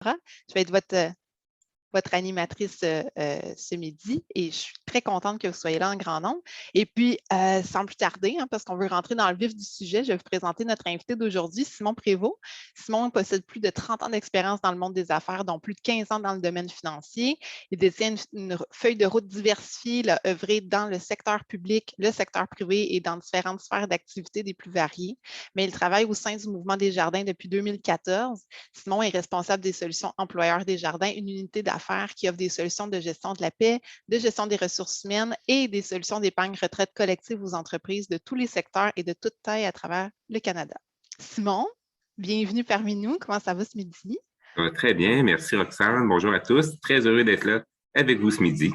Je vais être votre animatrice ce midi et je suis très contente que vous soyez là en grand nombre. Et puis, sans plus tarder, parce qu'on veut rentrer dans le vif du sujet, je vais vous présenter notre invité d'aujourd'hui, Simon Prévost. Simon possède plus de 30 ans d'expérience dans le monde des affaires, dont plus de 15 ans dans le domaine financier. Il détient une feuille de route diversifiée, il a œuvré dans le secteur public, le secteur privé et dans différentes sphères d'activité des plus variées. Mais il travaille au sein du Mouvement Desjardins depuis 2014. Simon est responsable des solutions employeurs Desjardins, une unité d'affaires qui offre des solutions de gestion de la paix, de gestion des ressources humaines et des solutions d'épargne retraite collective aux entreprises de tous les secteurs et de toute taille à travers le Canada. Simon, bienvenue parmi nous. Comment ça va ce midi? Ça va très bien. Merci, Roxane. Bonjour à tous. Très heureux d'être là avec vous ce midi.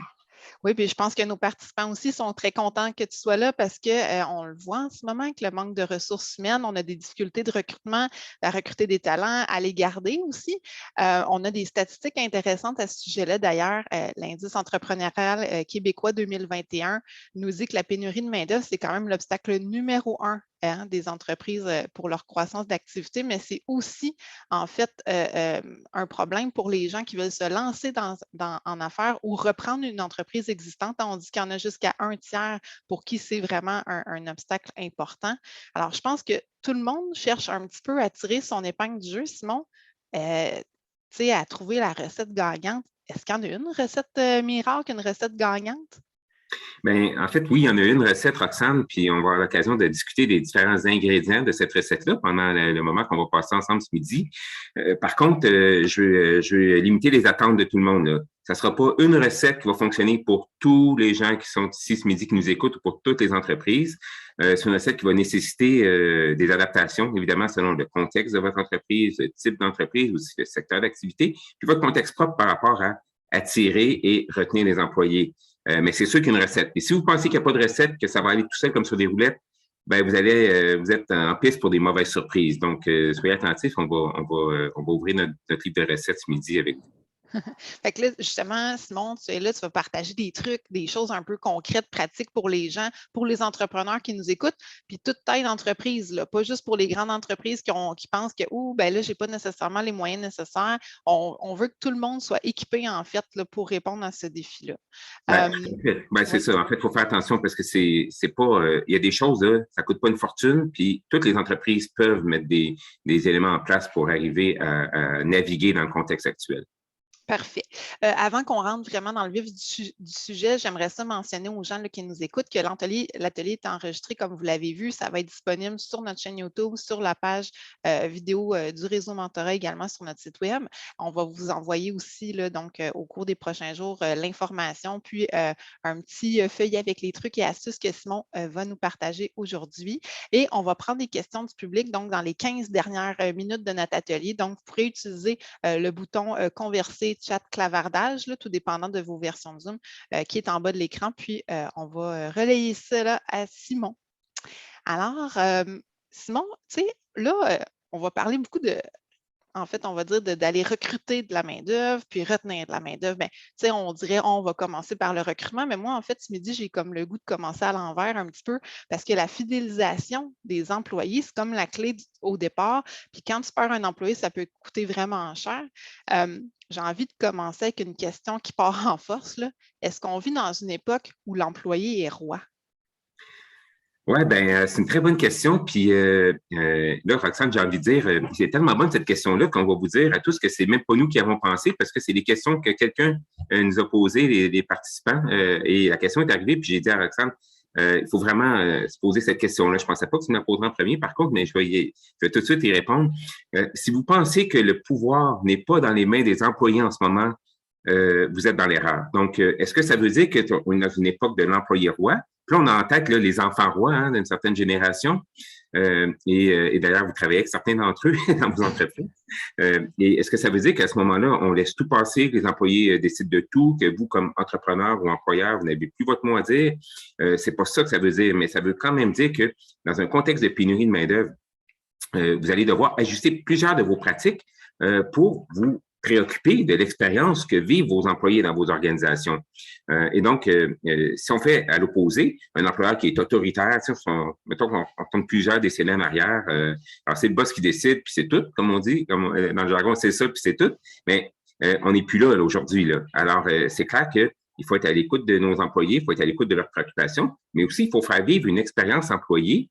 Oui, puis je pense que nos participants aussi sont très contents que tu sois là parce qu'on le voit en ce moment avec le manque de ressources humaines. On a des difficultés de recrutement, à recruter des talents, à les garder aussi. On a des statistiques intéressantes à ce sujet-là. D'ailleurs, l'indice entrepreneurial québécois 2021 nous dit que la pénurie de main-d'œuvre, c'est quand même l'obstacle numéro 1 des entreprises pour leur croissance d'activité, mais c'est aussi, en fait, un problème pour les gens qui veulent se lancer en affaires ou reprendre une entreprise existante. On dit qu'il y en a jusqu'à 1/3 pour qui c'est vraiment un obstacle important. Alors, je pense que tout le monde cherche un petit peu à tirer son épingle du jeu. Simon, à trouver la recette gagnante. Est-ce qu'il y en a une recette miracle, une recette gagnante? Bien, en fait, oui, il y en a une recette, Roxane, puis on va avoir l'occasion de discuter des différents ingrédients de cette recette-là pendant le moment qu'on va passer ensemble ce midi. Par contre, je vais limiter les attentes de tout le monde, là. Ça ne sera pas une recette qui va fonctionner pour tous les gens qui sont ici ce midi, qui nous écoutent, ou pour toutes les entreprises. C'est une recette qui va nécessiter des adaptations, évidemment, selon le contexte de votre entreprise, le type d'entreprise, aussi le secteur d'activité, puis votre contexte propre par rapport à attirer et retenir les employés. Mais c'est sûr qu'il y a une recette. Et si vous pensez qu'il n'y a pas de recette, que ça va aller tout seul comme sur des roulettes, ben vous êtes en piste pour des mauvaises surprises. Donc, soyez attentifs. On va ouvrir notre livre de recettes ce midi avec vous. Fait que là, justement, Simon, tu es là, tu vas partager des trucs, des choses un peu concrètes, pratiques pour les gens, pour les entrepreneurs qui nous écoutent, puis toute taille d'entreprise, là, pas juste pour les grandes entreprises qui pensent que, ben là, je n'ai pas nécessairement les moyens nécessaires. On veut que tout le monde soit équipé, en fait, là, pour répondre à ce défi-là. C'est ça. En fait, il faut faire attention parce que c'est pas. Il y a des choses, là, ça ne coûte pas une fortune, puis toutes les entreprises peuvent mettre des éléments en place pour arriver à naviguer dans le contexte actuel. Parfait. Avant qu'on rentre vraiment dans le vif du sujet, j'aimerais ça mentionner aux gens là, qui nous écoutent que l'atelier est enregistré, comme vous l'avez vu. Ça va être disponible sur notre chaîne YouTube, sur la page vidéo du réseau Mentorat, également sur notre site web. On va vous envoyer aussi, là, donc, au cours des prochains jours, l'information, puis un petit feuillet avec les trucs et astuces que Simon va nous partager aujourd'hui. Et on va prendre des questions du public, donc, dans les 15 dernières minutes de notre atelier. Donc, vous pourrez utiliser le bouton converser, chat, clavardage, là, tout dépendant de vos versions de Zoom, qui est en bas de l'écran. Puis, on va relayer ça là, à Simon. Alors, Simon, tu sais, là, on va parler beaucoup en fait, on va dire d'aller recruter de la main-d'œuvre, puis retenir de la main-d'œuvre. Bien, tu sais, on dirait, on va commencer par le recrutement, mais moi, en fait, ce midi, j'ai comme le goût de commencer à l'envers un petit peu parce que la fidélisation des employés, c'est comme la clé au départ. Puis quand tu perds un employé, ça peut coûter vraiment cher. J'ai envie de commencer avec une question qui part en force, là. Est-ce qu'on vit dans une époque où l'employé est roi? Oui, c'est une très bonne question. Puis là, Roxane, j'ai envie de dire, c'est tellement bonne cette question-là qu'on va vous dire à tous que c'est même pas nous qui avons pensé parce que c'est des questions que quelqu'un nous a posées, les participants. Et la question est arrivée, puis j'ai dit à Roxane, il faut vraiment se poser cette question-là. Je ne pensais pas que tu me la poserais en premier, par contre, mais je vais tout de suite y répondre. Si vous pensez que le pouvoir n'est pas dans les mains des employés en ce moment, vous êtes dans l'erreur. Donc, est-ce que ça veut dire qu'on est dans une époque de l'employé roi? Puis là, on a en tête là, les enfants rois d'une certaine génération. Et d'ailleurs, vous travaillez avec certains d'entre eux dans vos entreprises. Et est-ce que ça veut dire qu'à ce moment-là, on laisse tout passer, que les employés décident de tout, que vous, comme entrepreneur ou employeur, vous n'avez plus votre mot à dire? C'est pas ça que ça veut dire, mais ça veut quand même dire que dans un contexte de pénurie de main-d'œuvre, vous allez devoir ajuster plusieurs de vos pratiques pour vous préoccupé de l'expérience que vivent vos employés dans vos organisations. Et donc, si on fait à l'opposé, un employeur qui est autoritaire, mettons qu'on tombe plusieurs décennies en arrière, alors c'est le boss qui décide, puis c'est tout, comme on dit, comme dans le jargon, c'est ça, puis c'est tout, mais on n'est plus là aujourd'hui. Là. Alors, c'est clair que il faut être à l'écoute de nos employés, il faut être à l'écoute de leurs préoccupations, mais aussi il faut faire vivre une expérience employée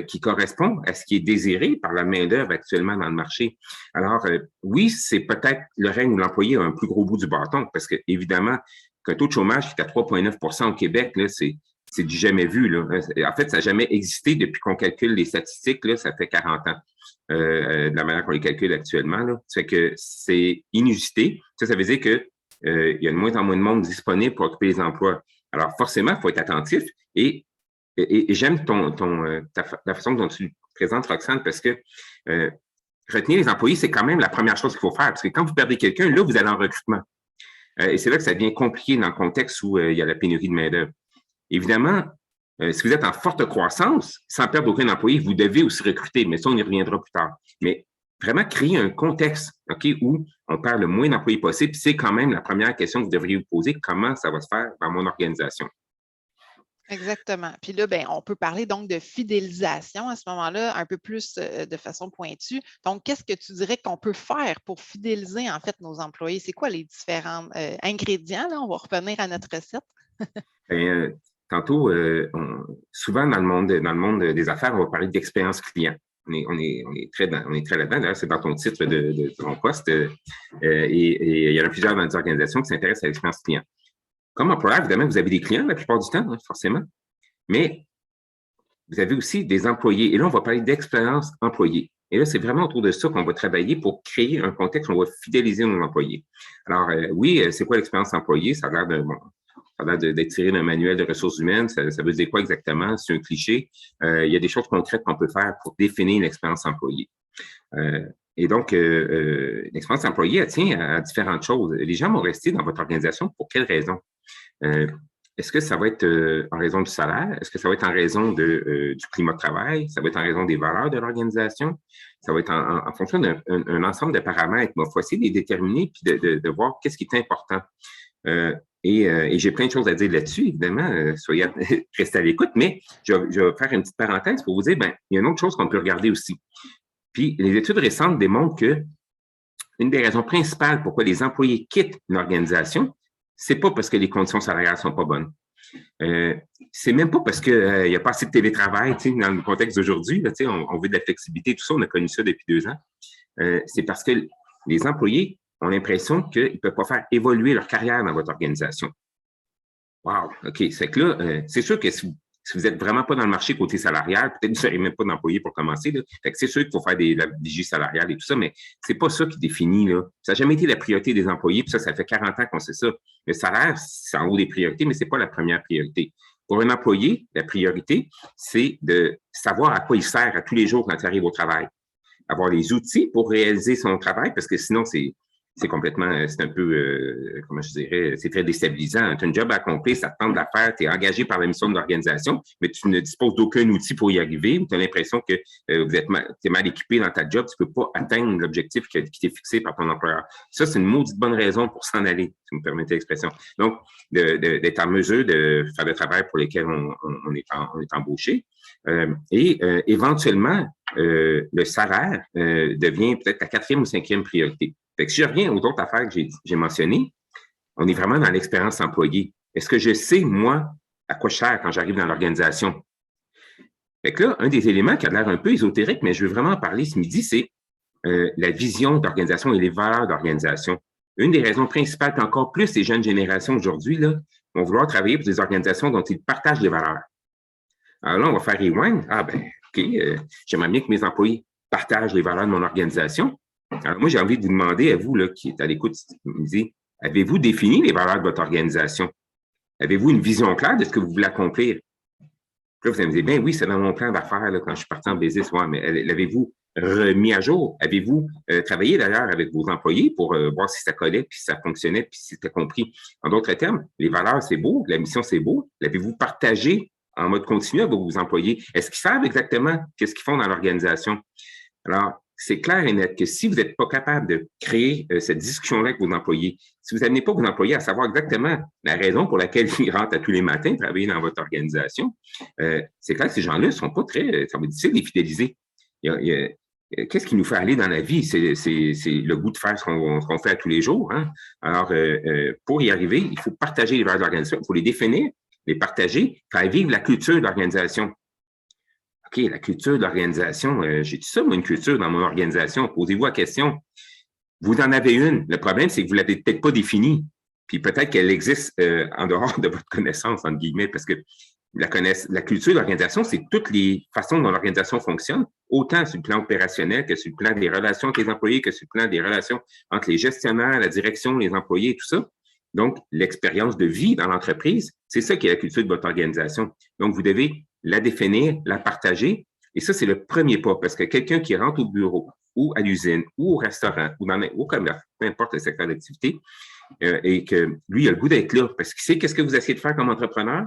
qui correspond à ce qui est désiré par la main-d'œuvre actuellement dans le marché. Alors, oui, c'est peut-être le règne où l'employé a un plus gros bout du bâton, parce que évidemment, qu'un taux de chômage qui est à 3,9 % au Québec, là, c'est du jamais vu. Là. En fait, ça n'a jamais existé depuis qu'on calcule les statistiques, là, ça fait 40 ans. De la manière qu'on les calcule actuellement. Là. Ça fait que c'est inusité. Ça veut dire que il y a de moins en moins de monde disponible pour occuper les emplois. Alors, forcément, il faut être attentif et j'aime la façon dont tu le présentes, Roxane, parce que retenir les employés, c'est quand même la première chose qu'il faut faire. Parce que quand vous perdez quelqu'un, là, vous allez en recrutement. Et c'est là que ça devient compliqué dans le contexte où il y a la pénurie de main-d'œuvre. Évidemment, si vous êtes en forte croissance, sans perdre aucun employé, vous devez aussi recruter, mais ça, on y reviendra plus tard. Mais vraiment créer un contexte où on perd le moins d'employés possible, c'est quand même la première question que vous devriez vous poser, comment ça va se faire dans mon organisation. Exactement. Puis là, ben, on peut parler donc de fidélisation à ce moment-là, un peu plus de façon pointue. Donc, qu'est-ce que tu dirais qu'on peut faire pour fidéliser en fait nos employés? C'est quoi les différents ingrédients? Là? On va revenir à notre recette. Tantôt, souvent dans le monde des affaires, on va parler d'expérience client. On est très là-dedans. D'ailleurs, c'est dans ton titre de ton poste. Et il y en a plusieurs dans les organisations qui s'intéressent à l'expérience client. Comme employeur, évidemment, vous avez des clients la plupart du temps, hein, forcément, mais vous avez aussi des employés. Et là, on va parler d'expérience employée. Et là, c'est vraiment autour de ça qu'on va travailler pour créer un contexte où on va fidéliser nos employés. Alors, oui, c'est quoi l'expérience employée? Ça a l'air d'être tiré d'un manuel de ressources humaines. Ça veut dire quoi exactement? C'est un cliché. Il y a des choses concrètes qu'on peut faire pour définir l'expérience employée. Et donc, l'expérience employée, elle tient à différentes choses. Les gens vont rester dans votre organisation pour quelles raisons? Est-ce que ça va être en raison du salaire? Est-ce que ça va être en raison du climat de travail? Ça va être en raison des valeurs de l'organisation? Ça va être en fonction d'un ensemble de paramètres. Il faut essayer de les déterminer puis de voir qu'est-ce qui est important. Et j'ai plein de choses à dire là-dessus, évidemment. Soyez restez à l'écoute, mais je vais faire une petite parenthèse pour vous dire, il y a une autre chose qu'on peut regarder aussi. Puis, les études récentes démontrent que une des raisons principales pourquoi les employés quittent une organisation, c'est pas parce que les conditions salariales sont pas bonnes. C'est même pas parce qu'il n'y a pas assez de télétravail, dans le contexte d'aujourd'hui, on veut de la flexibilité, tout ça, on a connu ça depuis 2 ans. C'est parce que les employés ont l'impression qu'ils ne peuvent pas faire évoluer leur carrière dans votre organisation. Wow, OK. C'est que là, c'est sûr que si vous n'êtes vraiment pas dans le marché côté salarial, peut-être que vous ne serez même pas d'employé pour commencer. Là. Fait que c'est sûr qu'il faut faire la vigie salariale et tout ça, mais c'est pas ça qui définit. Là. Ça n'a jamais été la priorité des employés, puis ça fait 40 ans qu'on sait ça. Le salaire, c'est en haut des priorités, mais c'est pas la première priorité. Pour un employé, la priorité, c'est de savoir à quoi il sert à tous les jours quand il arrive au travail. Avoir les outils pour réaliser son travail, parce que sinon, c'est complètement, c'est un peu, comment je dirais, c'est très déstabilisant. Tu as un job à accomplir, ça te tente de la faire, tu es engagé par la mission de l'organisation, mais tu ne disposes d'aucun outil pour y arriver, ou tu as l'impression que tu es mal équipé dans ta job, tu ne peux pas atteindre l'objectif qui t'est fixé par ton employeur. Ça, c'est une maudite bonne raison pour s'en aller, si vous me permettez l'expression. Donc, d'être en mesure de faire le travail pour lequel on est embauché. Et éventuellement, le salaire devient peut-être la 4e ou 5e priorité. Fait que si je reviens aux autres affaires que j'ai mentionnées, on est vraiment dans l'expérience employée. Est-ce que je sais, moi, à quoi je sers quand j'arrive dans l'organisation? Fait que là, un des éléments qui a l'air un peu ésotérique, mais je veux vraiment en parler ce midi, c'est la vision d'organisation et les valeurs d'organisation. Une des raisons principales, puis encore plus les jeunes générations aujourd'hui, là, vont vouloir travailler pour des organisations dont ils partagent les valeurs. Alors là, on va faire rewind. OK, j'aimerais bien que mes employés partagent les valeurs de mon organisation. Alors, moi, j'ai envie de vous demander à vous, là, qui êtes à l'écoute, avez-vous défini les valeurs de votre organisation? Avez-vous une vision claire de ce que vous voulez accomplir? Là, vous allez me dire, bien oui, c'est dans mon plan d'affaires quand je suis parti en business. Ouais, mais l'avez-vous remis à jour? Avez-vous travaillé d'ailleurs avec vos employés pour voir si ça collait, puis si ça fonctionnait, puis si c'était compris? En d'autres termes, les valeurs, c'est beau, la mission, c'est beau. L'avez-vous partagé en mode continu avec vos employés? Est-ce qu'ils savent exactement qu'est-ce qu'ils font dans l'organisation? Alors, c'est clair et net que si vous n'êtes pas capable de créer cette discussion-là avec vos employés, si vous n'amenez pas vos employés à savoir exactement la raison pour laquelle ils rentrent à tous les matins travailler dans votre organisation, c'est clair que ces gens-là ne sont pas très... ça va être difficile de les fidéliser. Qu'est-ce qui nous fait aller dans la vie? C'est le goût de faire ce qu'on fait à tous les jours. Hein? Alors, pour y arriver, il faut partager les valeurs de l'organisation, il faut les définir, les partager, faire vivre la culture de l'organisation. OK, la culture de l'organisation, j'ai dit ça, moi, une culture dans mon organisation. Posez-vous la question. Vous en avez une. Le problème, c'est que vous ne l'avez peut-être pas définie. Puis peut-être qu'elle existe en dehors de votre connaissance, entre guillemets, parce que la culture de l'organisation, c'est toutes les façons dont l'organisation fonctionne, autant sur le plan opérationnel que sur le plan des relations avec les employés, que sur le plan des relations entre les gestionnaires, la direction, les employés, tout ça. Donc, l'expérience de vie dans l'entreprise, c'est ça qui est la culture de votre organisation. Donc, vous devez la définir, la partager. Et ça, c'est le premier pas, parce que quelqu'un qui rentre au bureau ou à l'usine ou au restaurant ou au commerce, peu importe le secteur d'activité, et que lui, il a le goût d'être là parce qu'il sait qu'est-ce que vous essayez de faire comme entrepreneur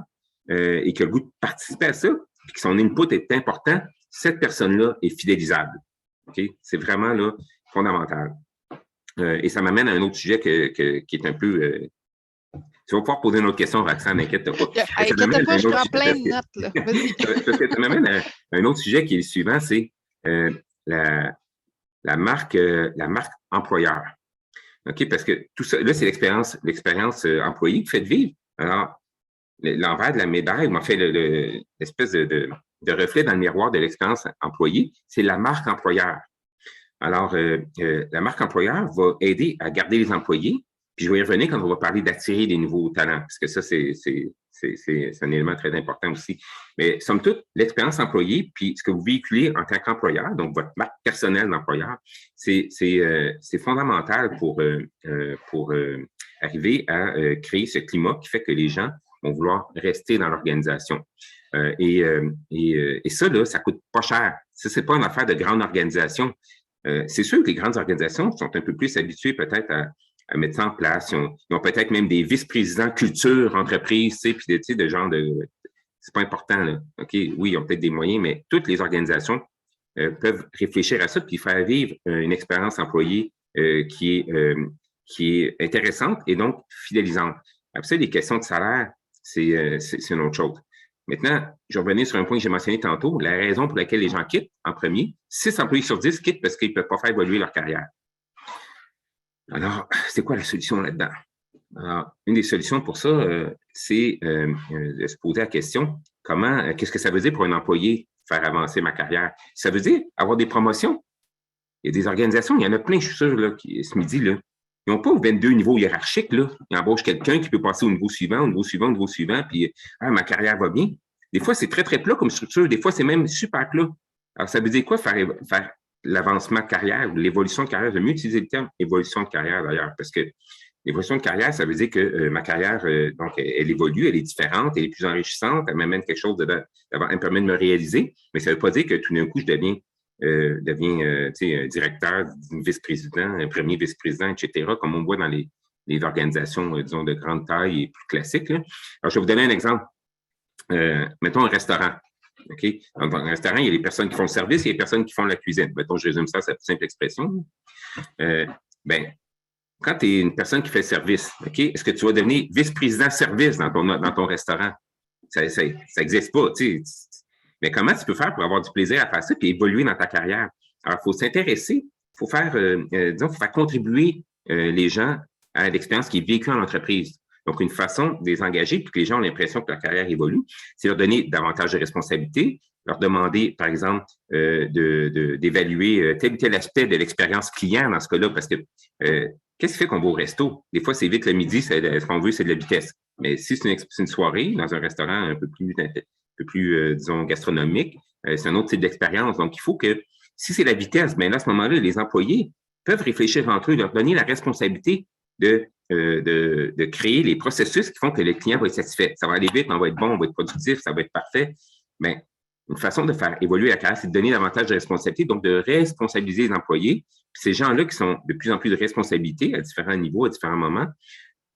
et qu'il a le goût de participer à ça, et que son input est important, cette personne-là est fidélisable. Okay? C'est vraiment là fondamental. Et ça m'amène à un autre sujet qui est un peu... tu vas pouvoir poser une autre question, Roxane, n'inquiète pas. Inquiète pas, je prends plein de notes. Là. Parce que ça m'amène à un autre sujet qui est le suivant, c'est la marque employeur. OK? Parce que tout ça, là, c'est l'expérience employée que vous faites vivre. Alors, l'envers de la médaille, on fait l'espèce de reflet dans le miroir de l'expérience employée, c'est la marque employeur. Alors, la marque employeur va aider à garder les employés. Puis je vais y revenir quand on va parler d'attirer des nouveaux talents, parce que ça, c'est un élément très important aussi. Mais somme toute, l'expérience employée, puis ce que vous véhiculez en tant qu'employeur, donc votre marque personnelle d'employeur, c'est fondamental pour arriver à créer ce climat qui fait que les gens vont vouloir rester dans l'organisation. Et ça, là, ça coûte pas cher. Ça, c'est pas une affaire de grande organisation. C'est sûr que les grandes organisations sont un peu plus habituées peut-être à mettre ça en place. Ils ont peut-être même des vice-présidents culture, entreprise, tu sais, puis tu sais, de genre de... C'est pas important, là. OK, oui, ils ont peut-être des moyens, mais toutes les organisations peuvent réfléchir à ça puis faire vivre une expérience employée qui est intéressante et donc fidélisante. Après ça, les questions de salaire, c'est une autre chose. Maintenant, je vais revenir sur un point que j'ai mentionné tantôt, la raison pour laquelle les gens quittent en premier. 6 employés sur 10 quittent parce qu'ils ne peuvent pas faire évoluer leur carrière. Alors, c'est quoi la solution là-dedans? Alors, une des solutions pour ça, c'est de se poser la question, qu'est-ce que ça veut dire pour un employé faire avancer ma carrière? Ça veut dire avoir des promotions. Il y a des organisations, il y en a plein, je suis sûr, là, ce midi, là, ils n'ont pas 22 niveaux hiérarchiques, là. Ils embauchent quelqu'un qui peut passer au niveau suivant, au niveau suivant, au niveau suivant, puis ma carrière va bien. Des fois, c'est très, très plat comme structure. Des fois, c'est même super plat. Alors, ça veut dire quoi faire l'avancement de carrière ou l'évolution de carrière? J'aime mieux utiliser le terme évolution de carrière, d'ailleurs, parce que l'évolution de carrière, ça veut dire que ma carrière, donc, elle évolue, elle est différente, elle est plus enrichissante, elle m'amène quelque chose elle me permet de me réaliser, mais ça ne veut pas dire que tout d'un coup, je deviens directeur, vice-président, un premier vice-président, etc., comme on voit dans les organisations, disons, de grande taille et plus classiques. Là. Alors, je vais vous donner un exemple. Mettons un restaurant. OK? Dans un restaurant, il y a les personnes qui font le service et les personnes qui font la cuisine. Mettons, je résume ça, c'est la plus simple expression. Quand tu es une personne qui fait le service, OK, est-ce que tu vas devenir vice-président service dans ton restaurant? Ça n'existe pas. Tu sais. Mais comment tu peux faire pour avoir du plaisir à faire ça et évoluer dans ta carrière? Alors, il faut s'intéresser, il faut faire contribuer les gens à l'expérience qui est vécue en entreprise. Donc, une façon de les engager pour que les gens ont l'impression que leur carrière évolue, c'est leur donner davantage de responsabilités, leur demander, par exemple, d'évaluer tel ou tel aspect de l'expérience client dans ce cas-là, parce que qu'est-ce qui fait qu'on va au resto? Des fois, c'est vite le midi, ce qu'on veut, c'est de la vitesse. Mais si c'est une soirée dans un restaurant un peu plus disons, gastronomique, c'est un autre type d'expérience. Donc, il faut que, si c'est la vitesse, bien là, à ce moment-là, les employés peuvent réfléchir entre eux, leur donner la responsabilité de créer les processus qui font que le client va être satisfait. Ça va aller vite, on va être bon, on va être productif, ça va être parfait. Mais une façon de faire évoluer la carrière, c'est de donner davantage de responsabilités, donc de responsabiliser les employés. Puis ces gens-là qui sont de plus en plus de responsabilités à différents niveaux, à différents moments,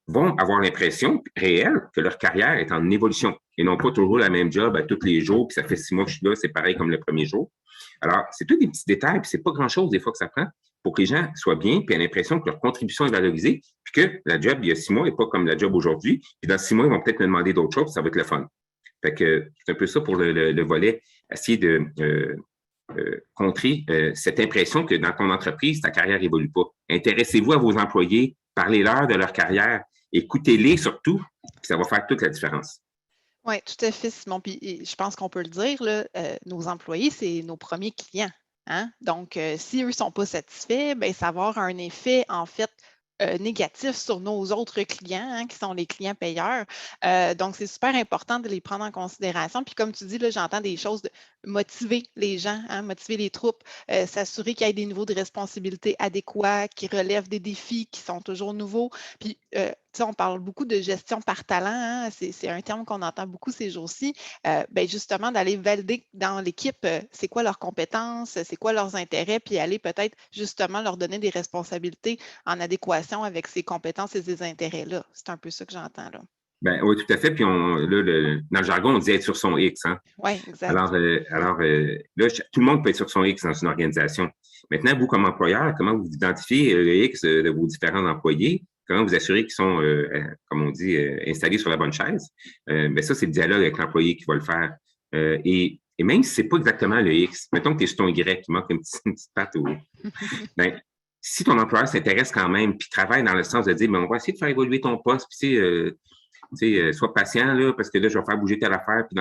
vont avoir l'impression réelle que leur carrière est en évolution et non pas toujours la même job à tous les jours, puis ça fait 6 mois que je suis là, c'est pareil comme le premier jour. Alors, c'est tous des petits détails, puis c'est pas grand-chose des fois que ça prend pour que les gens soient bien, puis aient l'impression que leur contribution est valorisée, puis que la job, il y a 6 mois, n'est pas comme la job aujourd'hui, puis dans 6 mois, ils vont peut-être me demander d'autres choses, puis ça va être le fun. Fait que c'est un peu ça pour le volet, essayer de contrer cette impression que dans ton entreprise, ta carrière évolue pas. Intéressez-vous à vos employés, parlez-leur de leur carrière, écoutez-les surtout, puis ça va faire toute la différence. Oui, tout à fait, Simon. Puis je pense qu'on peut le dire, là, nos employés, c'est nos premiers clients. Hein? Donc, si eux ne sont pas satisfaits, bien, ça va avoir un effet, en fait, négatif sur nos autres clients, hein, qui sont les clients payeurs. Donc, c'est super important de les prendre en considération. Puis, comme tu dis, là, j'entends des choses de motiver les gens, hein, motiver les troupes, s'assurer qu'il y ait des niveaux de responsabilité adéquats, qui relèvent des défis qui sont toujours nouveaux. Puis, on parle beaucoup de gestion par talent, hein, c'est un terme qu'on entend beaucoup ces jours-ci. Ben justement, d'aller valider dans l'équipe, c'est quoi leurs compétences, c'est quoi leurs intérêts, puis aller peut-être justement leur donner des responsabilités en adéquation avec ces compétences et ces intérêts-là. C'est un peu ça que j'entends là. Ben, oui, tout à fait. Puis dans le jargon, on dit être sur son X. Hein? Oui, exact. Alors là, tout le monde peut être sur son X dans une organisation. Maintenant, vous, comme employeur, comment vous identifiez le X de vos différents employés? Comment vous assurez qu'ils sont, comme on dit, installés sur la bonne chaise? Ben ça, c'est le dialogue avec l'employé qui va le faire. Et même si c'est pas exactement le X, mettons que tu es sur ton Y, qui manque une petite patte ben, si ton employeur s'intéresse quand même, puis travaille dans le sens de dire, ben, on va essayer de faire évoluer ton poste, puis sois patient, là, parce que là, je vais faire bouger telle affaire, puis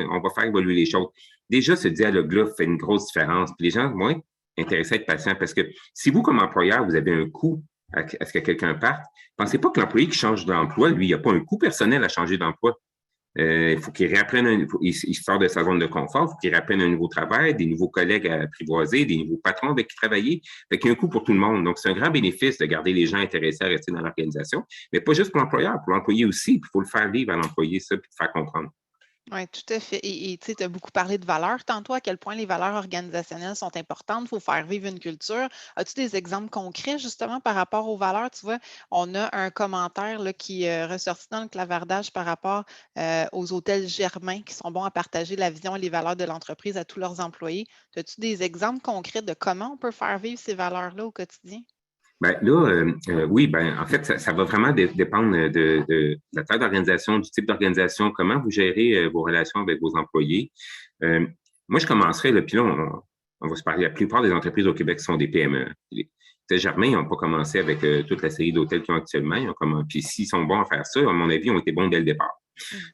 on va faire évoluer les choses. Déjà, ce dialogue-là fait une grosse différence. Puis les gens, moins intéressés à être patients, parce que si vous, comme employeur, vous avez un coût à ce que quelqu'un parte, pensez pas que l'employé qui change d'emploi, lui, il n'y a pas un coût personnel à changer d'emploi. Il faut qu'il réapprenne, il sort de sa zone de confort, il faut qu'il réapprenne un nouveau travail, des nouveaux collègues à apprivoiser, des nouveaux patrons avec qui travailler. Fait qu'il y a un coût pour tout le monde. Donc, c'est un grand bénéfice de garder les gens intéressés à rester dans l'organisation, mais pas juste pour l'employeur, pour l'employé aussi. Il faut le faire vivre à l'employé, ça, puis le faire comprendre. Oui, tout à fait. Et tu sais, as beaucoup parlé de valeurs tantôt, à quel point les valeurs organisationnelles sont importantes. Il faut faire vivre une culture. As-tu des exemples concrets justement par rapport aux valeurs? Tu vois, on a un commentaire là, qui est ressorti dans le clavardage par rapport aux hôtels Germain qui sont bons à partager la vision et les valeurs de l'entreprise à tous leurs employés. As-tu des exemples concrets de comment on peut faire vivre ces valeurs-là au quotidien? Ben, là, oui, ben, en fait, ça va vraiment dépendre de la taille d'organisation, du type d'organisation, comment vous gérez vos relations avec vos employés. Moi, je commencerai, là, puis là, on va se parler. La plupart des entreprises au Québec sont des PME. Les hôtels Germain, ils n'ont pas commencé avec toute la série d'hôtels qu'ils ont actuellement. Puis s'ils sont bons à faire ça, à mon avis, ils ont été bons dès le départ.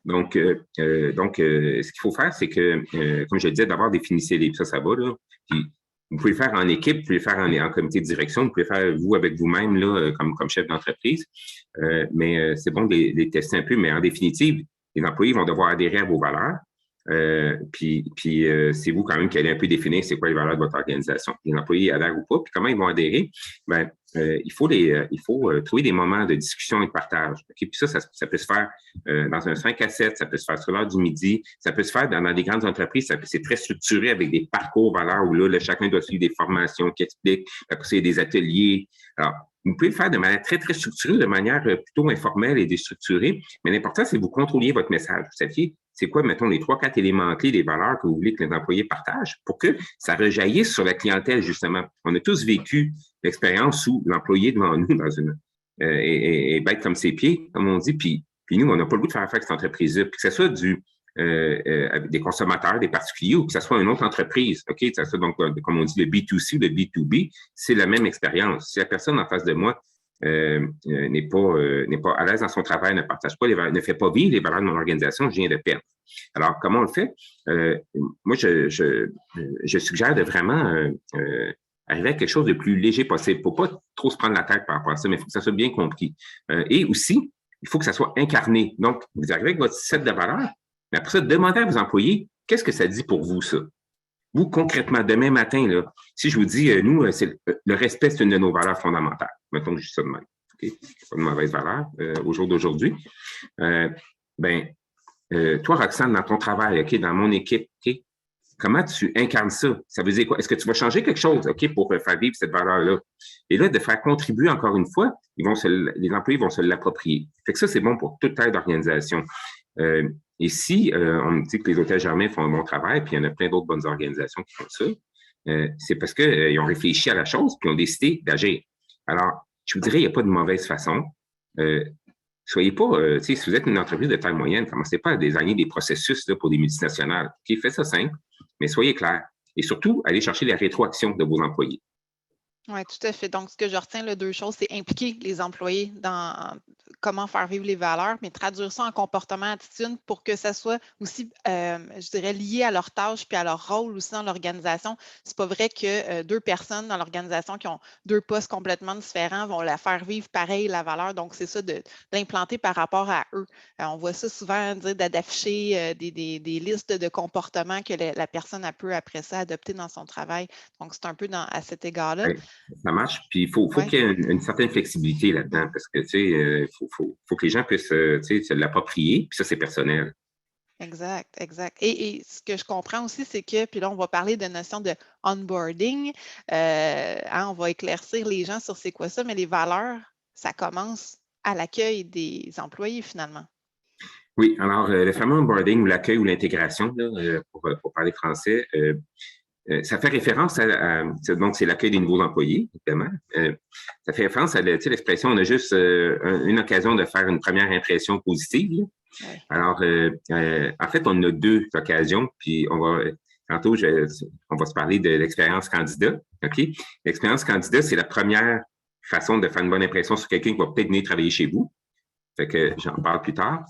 Donc, ce qu'il faut faire, c'est que, comme je le disais, d'abord définissez les, ça va, là. Puis, vous pouvez le faire en équipe, vous pouvez le faire en comité de direction, vous pouvez le faire vous avec vous-même là, comme chef d'entreprise. Mais c'est bon de les tester un peu, mais en définitive, les employés vont devoir adhérer à vos valeurs. Puis c'est vous quand même qui allez un peu définir c'est quoi les valeurs de votre organisation. Les employés adhèrent ou pas, puis comment ils vont adhérer? Ben, il faut trouver des moments de discussion et de partage. Okay? Puis ça peut se faire dans un 5 à 7, ça peut se faire sur l'heure du midi, ça peut se faire dans des grandes entreprises, c'est très structuré avec des parcours valeurs où là, chacun doit suivre des formations qui expliquent, après ça, il y a des ateliers. Alors, vous pouvez le faire de manière très, très structurée, de manière plutôt informelle et déstructurée, mais l'important, c'est que vous contrôliez votre message. Vous saviez, c'est quoi, mettons, les 3-4 éléments clés des valeurs que vous voulez que les employés partagent pour que ça rejaillisse sur la clientèle, justement. On a tous vécu l'expérience où l'employé devant nous est bête comme ses pieds, comme on dit, puis nous, on n'a pas le goût de faire affaire avec cette entreprise-là, puis que ce soit avec des consommateurs, des particuliers, ou que ce soit une autre entreprise. OK? Ça soit donc, comme on dit, le B2C ou le B2B, c'est la même expérience. Si la personne en face de moi n'est pas à l'aise dans son travail, ne partage pas les valeurs, ne fait pas vivre les valeurs de mon organisation, je viens de perdre. Alors, comment on le fait? Moi, je suggère de vraiment arriver à quelque chose de plus léger possible. Il ne faut pas trop se prendre la tête par rapport à ça, mais il faut que ça soit bien compris. Et aussi, il faut que ça soit incarné. Donc, vous arrivez avec votre set de valeurs, mais après ça, demandez à vos employés, qu'est-ce que ça dit pour vous, ça? Vous, concrètement, demain matin, là, si je vous dis, nous, le respect, c'est une de nos valeurs fondamentales. Mettons que je dis ça de même. Okay? Pas de mauvaise valeur au jour d'aujourd'hui. Toi, Roxane, dans ton travail, OK, dans mon équipe, OK, comment tu incarnes ça? Ça veut dire quoi? Est-ce que tu vas changer quelque chose, OK, pour faire vivre cette valeur-là? Et là, de faire contribuer encore une fois, les employés vont se l'approprier. Fait que ça, c'est bon pour toute aide d'organisation. Et si on dit que les hôtels Germain font un bon travail, puis il y en a plein d'autres bonnes organisations qui font ça, c'est parce qu'ils ont réfléchi à la chose, puis ont décidé d'agir. Alors, je vous dirais, il n'y a pas de mauvaise façon. Soyez pas, si vous êtes une entreprise de taille moyenne, commencez pas à désigner des processus là, pour des multinationales. OK, faites ça simple, mais soyez clair. Et surtout, allez chercher la rétroaction de vos employés. Oui, tout à fait. Donc, ce que je retiens, là, deux choses, c'est impliquer les employés dans comment faire vivre les valeurs, mais traduire ça en comportement, attitude pour que ça soit aussi, je dirais, lié à leur tâche puis à leur rôle aussi dans l'organisation. C'est pas vrai que deux personnes dans l'organisation qui ont deux postes complètement différents vont la faire vivre pareil, la valeur. Donc, c'est ça d'implanter par rapport à eux. On voit ça souvent, dire d'afficher des listes de comportements que la personne a peut après ça adopter dans son travail. Donc, c'est un peu à cet égard-là. Ouais, ça marche. Puis il faut qu'il y ait une certaine flexibilité là-dedans parce que, tu sais, faut que les gens puissent, tu sais, se l'approprier. Puis ça, c'est personnel. Exact, exact. Et ce que je comprends aussi, c'est que, puis là, on va parler de notion de onboarding. On va éclaircir les gens sur c'est quoi ça, mais les valeurs, ça commence à l'accueil des employés finalement. Oui, alors le fameux onboarding ou l'accueil ou l'intégration, pour parler français, ça fait référence donc c'est l'accueil des nouveaux employés, évidemment. Ça fait référence à l'expression, on a juste une occasion de faire une première impression positive. Ouais. Alors, en fait, on a deux occasions, puis tantôt, on va se parler de l'expérience candidat. OK? L'expérience candidat, c'est la première façon de faire une bonne impression sur quelqu'un qui va peut-être venir travailler chez vous. Fait que j'en parle plus tard.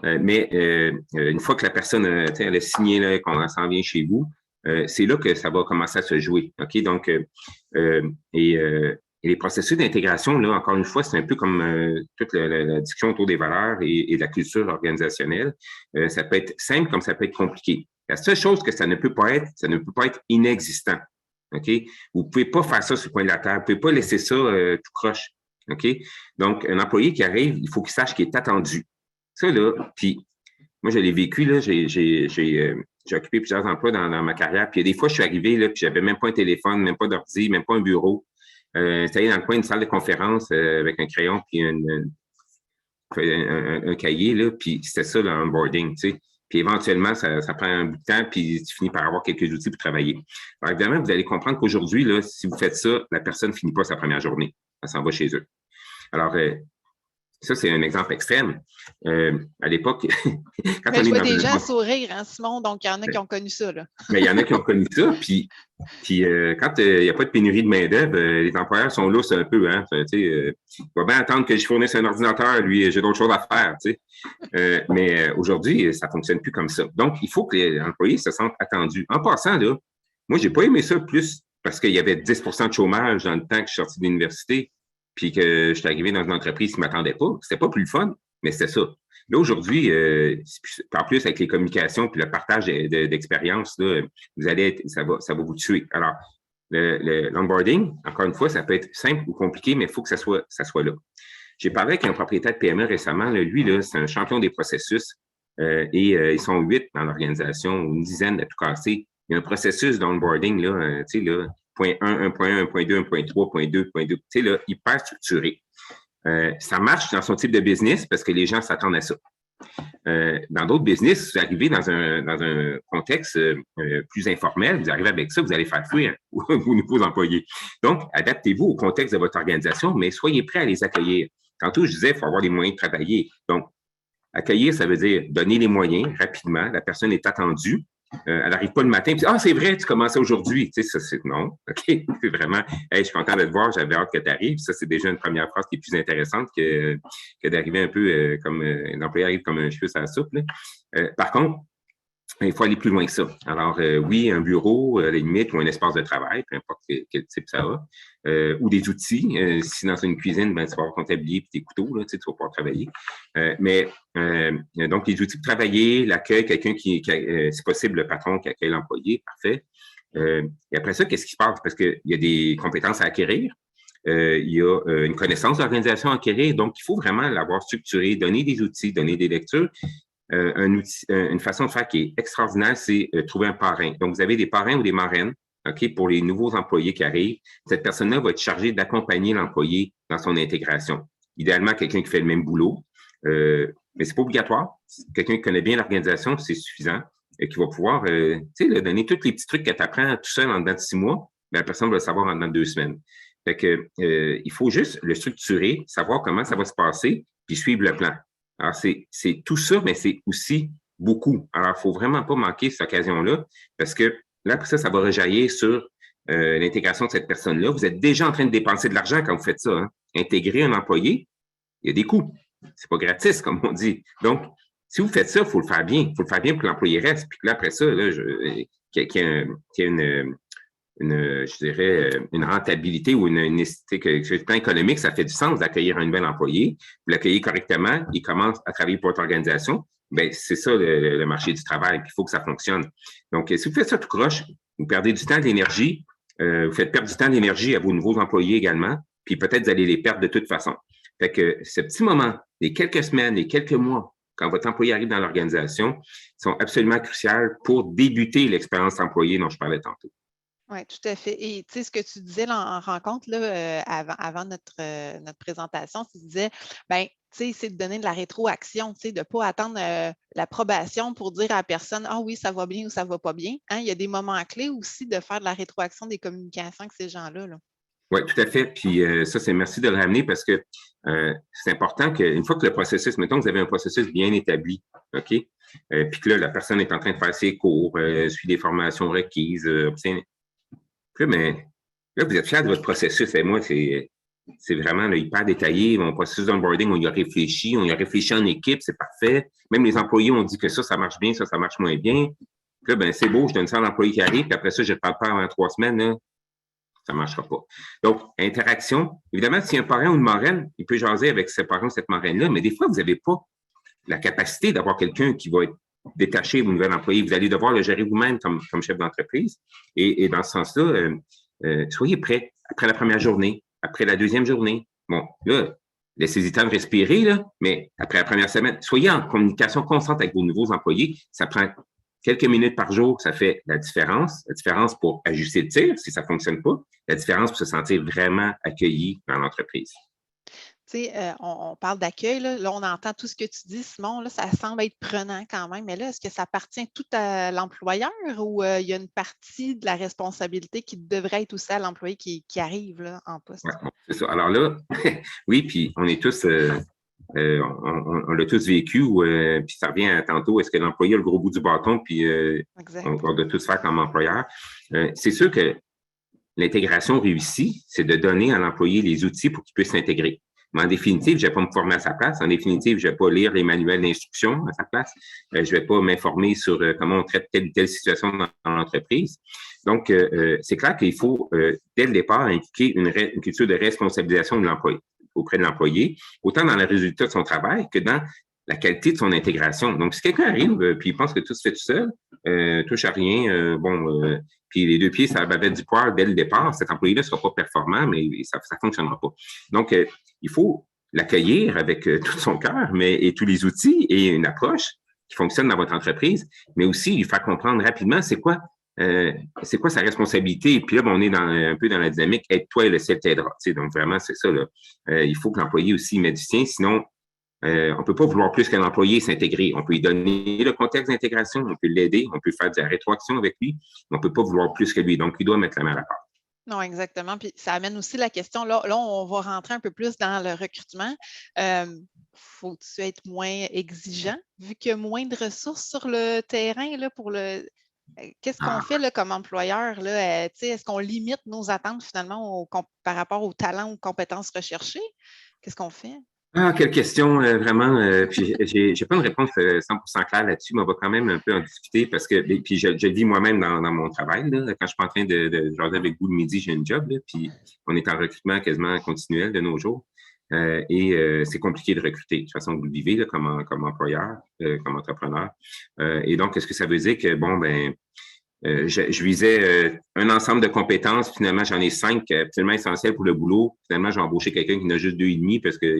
Mais une fois que la personne elle a signé là, qu'on s'en vient chez vous, c'est là que ça va commencer à se jouer. OK? Donc, et les processus d'intégration, là, encore une fois, c'est un peu comme toute la discussion autour des valeurs et de la culture organisationnelle. Ça peut être simple comme ça peut être compliqué. La seule chose que ça ne peut pas être inexistant. OK? Vous ne pouvez pas faire ça sur le coin de la table. Vous ne pouvez pas laisser ça tout croche. OK? Donc, un employé qui arrive, il faut qu'il sache qu'il est attendu. Ça, là, puis moi, je l'ai vécu, là, j'ai occupé plusieurs emplois dans ma carrière. Puis des fois, je suis arrivé, là, puis j'avais même pas un téléphone, même pas d'ordi, même pas un bureau. J'étais dans le coin d'une salle de conférence avec un crayon puis un cahier, là, puis c'était ça, le onboarding, tu sais. Puis éventuellement, ça prend un bout de temps, puis tu finis par avoir quelques outils pour travailler. Alors évidemment, vous allez comprendre qu'aujourd'hui, là, si vous faites ça, la personne ne finit pas sa première journée. Elle s'en va chez eux. Alors, ça, c'est un exemple extrême. À l'époque, quand on est dans des gens sourire, hein, Simon, donc il y en a qui ont connu ça. Là. Mais il y en a qui ont connu ça, puis quand il n'y a pas de pénurie de main-d'œuvre, les employeurs sont lousses un peu. Hein, il va bien attendre que je fournisse un ordinateur, lui, j'ai d'autres choses à faire. Mais aujourd'hui, ça ne fonctionne plus comme ça. Donc, il faut que les employés se sentent attendus. En passant, là, moi, je n'ai pas aimé ça plus parce qu'il y avait 10 de chômage dans le temps que je suis sorti de l'université, puis que je suis arrivé dans une entreprise qui ne m'attendait pas. C'était pas plus le fun, mais c'était ça. Là, aujourd'hui, en plus, avec les communications puis le partage d'expériences, ça va vous tuer. Alors, l'onboarding, encore une fois, ça peut être simple ou compliqué, mais il faut que ça soit là. J'ai parlé avec un propriétaire de PME récemment. Là, lui, là, c'est un champion des processus et ils sont 8 dans l'organisation, une dizaine à tout casser. Il y a un processus d'onboarding, là, tu sais, là, point 1, 1.1, 1.2, 1.3, point 2, point 2, tu sais, là, hyper structuré. Ça marche dans son type de business parce que les gens s'attendent à ça. Dans d'autres business, vous arrivez dans un contexte plus informel, vous arrivez avec ça, vous allez faire fuir vos nouveaux employés. Donc, adaptez-vous au contexte de votre organisation, mais soyez prêts à les accueillir. Tantôt, je disais, il faut avoir les moyens de travailler. Donc, accueillir, ça veut dire donner les moyens rapidement. La personne est attendue. Elle n'arrive pas le matin et dit « Ah, c'est vrai, tu commençais aujourd'hui. » Tu sais, ça, c'est non. OK? C'est vraiment « Hey, je suis content de te voir, j'avais hâte que tu arrives. » Ça, c'est déjà une première phrase qui est plus intéressante que d'arriver un peu comme l'employé arrive comme un cheveu sur la soupe. Par contre, il faut aller plus loin que ça. Alors, oui, un bureau, à la limite, ou un espace de travail, peu importe quel type ça a, ou des outils. Si dans une cuisine, ben, tu vas avoir ton tablier et tes couteaux, là, tu vas pouvoir travailler. Donc, les outils pour travailler, l'accueil, quelqu'un c'est possible, le patron qui accueille l'employé, parfait. Et après ça, qu'est-ce qui se passe? Parce qu'il y a des compétences à acquérir. Il y a une connaissance d'organisation à acquérir. Donc, il faut vraiment l'avoir structuré, donner des outils, donner des lectures. une façon de faire qui est extraordinaire, c'est trouver un parrain. Donc, vous avez des parrains ou des marraines, OK, pour les nouveaux employés qui arrivent. Cette personne-là va être chargée d'accompagner l'employé dans son intégration. Idéalement, quelqu'un qui fait le même boulot, mais c'est pas obligatoire. Quelqu'un qui connaît bien l'organisation, c'est suffisant, et qui va pouvoir donner tous les petits trucs que tu apprends tout seul en dedans de 6 mois, mais la personne va le savoir en dedans de 2 semaines. Fait que il faut juste le structurer, savoir comment ça va se passer, puis suivre le plan. Alors, c'est tout ça, mais c'est aussi beaucoup. Alors, il faut vraiment pas manquer cette occasion-là, parce que là, après ça, ça va rejaillir sur l'intégration de cette personne-là. Vous êtes déjà en train de dépenser de l'argent quand vous faites ça. Hein. Intégrer un employé, il y a des coûts. C'est pas gratis, comme on dit. Donc, si vous faites ça, il faut le faire bien. Il faut le faire bien pour que l'employé reste. Puis que là, après ça, là, qu'il y ait je dirais, une rentabilité ou une que sur le plan économique, ça fait du sens d'accueillir un nouvel employé. Vous l'accueillez correctement, il commence à travailler pour votre organisation. Ben, c'est ça le marché du travail, puis il faut que ça fonctionne. Donc, si vous faites ça tout croche, vous perdez du temps, de l'énergie, vous faites perdre du temps, de l'énergie à vos nouveaux employés également, puis peut-être vous allez les perdre de toute façon. Fait que ce petit moment, les quelques semaines, les quelques mois, quand votre employé arrive dans l'organisation, sont absolument cruciaux pour débuter l'expérience employée dont je parlais tantôt. Oui, tout à fait. Et tu sais, ce que tu disais là, en rencontre là, avant notre présentation, tu disais, ben, tu sais, c'est de donner de la rétroaction, tu sais, de ne pas attendre l'approbation pour dire à la personne, ah oui, ça va bien ou ça ne va pas bien. Hein? Il y a des moments clés aussi de faire de la rétroaction des communications avec ces gens-là. Là. Oui, tout à fait. Puis ça, c'est merci de le ramener parce que c'est important qu'une fois que le processus, mettons que vous avez un processus bien établi, OK? Puis que là, la personne est en train de faire ses cours, suit des formations requises, mais là, vous êtes fier de votre processus. Et moi, c'est vraiment là, hyper détaillé. Mon processus d'onboarding, on y a réfléchi en équipe, c'est parfait. Même les employés ont dit que ça marche bien, ça marche moins bien. Puis là, ben, c'est beau, je donne ça à l'employé qui arrive, puis après ça, je ne parle pas avant 3 semaines, là, ça ne marchera pas. Donc, interaction. Évidemment, si un parent ou une marraine, il peut jaser avec ce parent ou cette marraine-là, mais des fois, vous n'avez pas la capacité d'avoir quelqu'un qui va être détaché au nouvel employé. Vous allez devoir le gérer vous-même comme chef d'entreprise. Et dans ce sens-là, soyez prêts après la première journée, après la deuxième journée. Bon, là, laissez-y temps de respirer, là, mais après la première semaine, soyez en communication constante avec vos nouveaux employés. Ça prend quelques minutes par jour, ça fait la différence. La différence pour ajuster le tir si ça ne fonctionne pas. La différence pour se sentir vraiment accueilli dans l'entreprise. Tu sais, on parle d'accueil, là. Là, on entend tout ce que tu dis, Simon, là, ça semble être prenant quand même, mais là, est-ce que ça appartient tout à l'employeur ou il y a une partie de la responsabilité qui devrait être aussi à l'employé qui arrive là, en poste? Ouais, c'est ça. Alors là, oui, puis on est tous, on l'a tous vécu, puis ça revient à tantôt, est-ce que l'employé a le gros bout du bâton, puis on doit tous faire comme employeur. C'est sûr que l'intégration réussie, c'est de donner à l'employé les outils pour qu'il puisse s'intégrer. Mais en définitive, je ne vais pas me former à sa place. En définitive, je ne vais pas lire les manuels d'instruction à sa place. Je ne vais pas m'informer sur comment on traite telle ou telle situation dans l'entreprise. Donc, c'est clair qu'il faut, dès le départ, impliquer une culture de responsabilisation de l'employé, auprès de l'employé, autant dans le résultat de son travail que dans la qualité de son intégration. Donc, si quelqu'un arrive puis il pense que tout se fait tout seul, touche à rien, puis les deux pieds, ça bavette du poire dès le départ, cet employé-là ne sera pas performant, mais ça ne fonctionnera pas. Donc, il faut l'accueillir avec tout son cœur, et tous les outils et une approche qui fonctionne dans votre entreprise, mais aussi lui faire comprendre rapidement c'est quoi sa responsabilité. Et puis là, on est un peu dans la dynamique « aide-toi et le ciel t'aidera ». Donc, vraiment, c'est ça. Là. Il faut que l'employé aussi mette du sien, sinon, on ne peut pas vouloir plus qu'un employé s'intégrer. On peut lui donner le contexte d'intégration, on peut l'aider, on peut faire de la rétroaction avec lui, mais on ne peut pas vouloir plus que lui. Donc, il doit mettre la main à la pâte. Non, exactement. Puis ça amène aussi la question, là, on va rentrer un peu plus dans le recrutement. Faut-tu être moins exigeant vu qu'il y a moins de ressources sur le terrain là, pour le. Qu'est-ce qu'on fait là, comme employeur? Là, est-ce qu'on limite nos attentes finalement par rapport aux talents ou compétences recherchées? Qu'est-ce qu'on fait? Ah, quelle question, vraiment. Puis j'ai pas une réponse 100% claire là-dessus, mais on va quand même un peu en discuter parce que, puis je le dis moi-même dans mon travail, là, quand je suis en train de jaser avec vous le midi, j'ai une job, là, puis on est en recrutement quasiment continuel de nos jours. C'est compliqué de recruter. De toute façon, vous le vivez là, comme employeur, comme entrepreneur. Et donc, qu'est-ce que ça veut dire que, je visais un ensemble de compétences. Finalement, j'en ai 5 absolument essentielles pour le boulot. Finalement, j'ai embauché quelqu'un qui en a juste 2,5 parce que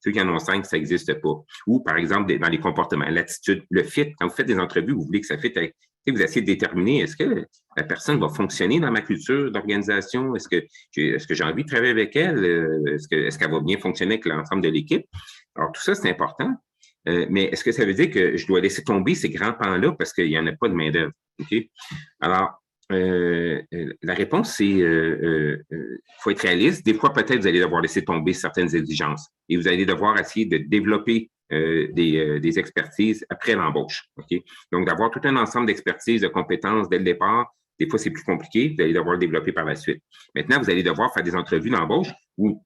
Ceux qui en ont 5, ça n'existe pas. Ou, par exemple, dans les comportements, l'attitude, le fit. Quand vous faites des entrevues, vous voulez que ça fit avec, vous essayez de déterminer, est-ce que la personne va fonctionner dans ma culture d'organisation? Est-ce que j'ai envie de travailler avec elle? Est-ce qu'elle va bien fonctionner avec l'ensemble de l'équipe? Alors, tout ça, c'est important. Mais est-ce que ça veut dire que je dois laisser tomber ces grands pans-là parce qu'il n'y en a pas de main-d'œuvre? OK? Alors, la réponse, c'est faut être réaliste. Des fois, peut-être, vous allez devoir laisser tomber certaines exigences et vous allez devoir essayer de développer des expertises après l'embauche. OK? Donc, d'avoir tout un ensemble d'expertises, de compétences dès le départ, des fois, c'est plus compliqué. Vous allez devoir le développer par la suite. Maintenant, vous allez devoir faire des entrevues d'embauche où,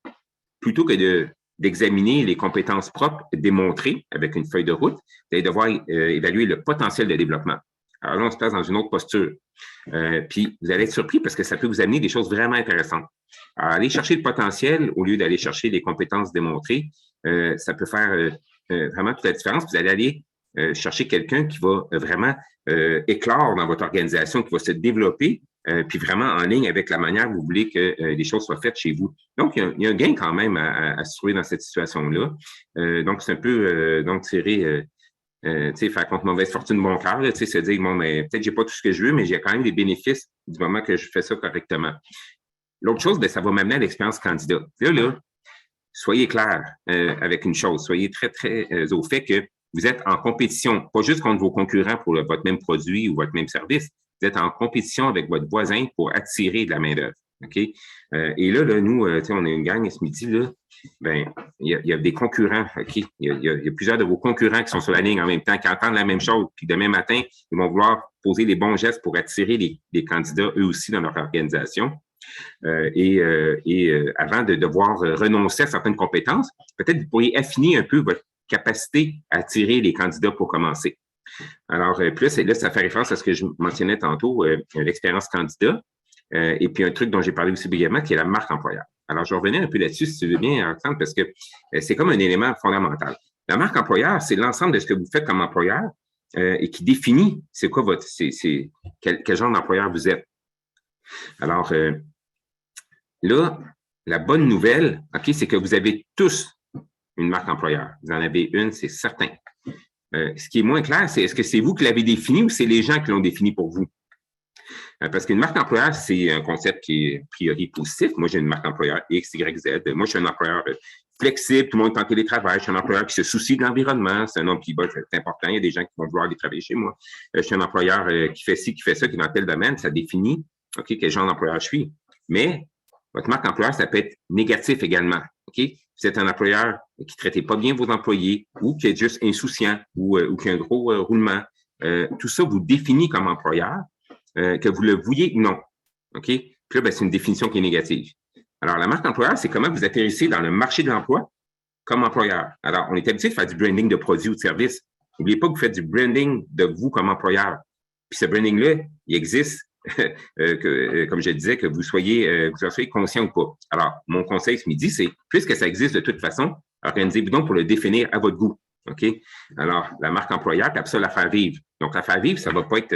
plutôt que d'examiner les compétences propres démontrées avec une feuille de route, vous allez devoir évaluer le potentiel de développement. Alors là, on se place dans une autre posture. Puis, vous allez être surpris parce que ça peut vous amener des choses vraiment intéressantes. Alors, aller chercher le potentiel au lieu d'aller chercher les compétences démontrées, ça peut faire vraiment toute la différence. Vous allez aller chercher quelqu'un qui va vraiment éclore dans votre organisation, qui va se développer, puis vraiment en ligne avec la manière que vous voulez que les choses soient faites chez vous. Donc, il y a un gain quand même à se trouver dans cette situation-là. Donc, c'est un peu tirer... faire contre mauvaise fortune bon cœur, se dire, bon, mais peut-être j'ai pas tout ce que je veux, mais j'ai quand même des bénéfices du moment que je fais ça correctement. L'autre chose, ça va m'amener à l'expérience candidat. Là, soyez clair avec une chose, soyez très, très au fait que vous êtes en compétition, pas juste contre vos concurrents pour votre même produit ou votre même service, vous êtes en compétition avec votre voisin pour attirer de la main-d'œuvre. OK? Et là, nous, on a une gang ce midi, là, ben, il y a des concurrents, OK? Il y a plusieurs de vos concurrents qui sont sur la ligne en même temps, qui entendent la même chose, puis demain matin, ils vont vouloir poser les bons gestes pour attirer les candidats, eux aussi, dans leur organisation. Avant de devoir renoncer à certaines compétences, peut-être vous pourriez affiner un peu votre capacité à attirer les candidats pour commencer. Alors, plus, là, ça fait référence à ce que je mentionnais tantôt, l'expérience candidat. Et puis, un truc dont j'ai parlé aussi brièvement, qui est la marque employeur. Alors, je vais revenir un peu là-dessus, si tu veux bien, Alexandre, parce que c'est comme un élément fondamental. La marque employeur, c'est l'ensemble de ce que vous faites comme employeur et qui définit c'est quoi quel genre d'employeur vous êtes. Alors, là, la bonne nouvelle, OK, c'est que vous avez tous une marque employeur. Vous en avez une, c'est certain. Ce qui est moins clair, c'est est-ce que c'est vous qui l'avez défini ou c'est les gens qui l'ont défini pour vous? Parce qu'une marque employeur, c'est un concept qui est a priori positif. Moi, j'ai une marque employeur X, Y, Z. Moi, je suis un employeur flexible, tout le monde est en télétravail. Je suis un employeur qui se soucie de l'environnement. C'est un homme qui va, c'est important. Il y a des gens qui vont vouloir aller travailler chez moi. Je suis un employeur qui fait ci, qui fait ça, qui est dans tel domaine. Ça définit, OK, quel genre d'employeur je suis. Mais votre marque employeur, ça peut être négatif également. OK? Vous êtes un employeur qui ne traitait pas bien vos employés ou qui est juste insouciant ou qui a un gros roulement. Tout ça vous définit comme employeur. Que vous le vouliez ou non. OK? Puis là, ben, c'est une définition qui est négative. Alors, la marque employeur, c'est comment vous atterrissez dans le marché de l'emploi comme employeur. Alors, on est habitué de faire du branding de produits ou de services. N'oubliez pas que vous faites du branding de vous comme employeur. Puis ce branding-là, il existe, comme je disais, que vous soyez conscient ou pas. Alors, mon conseil ce midi, c'est, puisque ça existe de toute façon, organisez-vous donc pour le définir à votre goût. OK? Alors, la marque employeur, puis après ça, la faire vivre. Donc, la faire vivre, ça ne va pas être...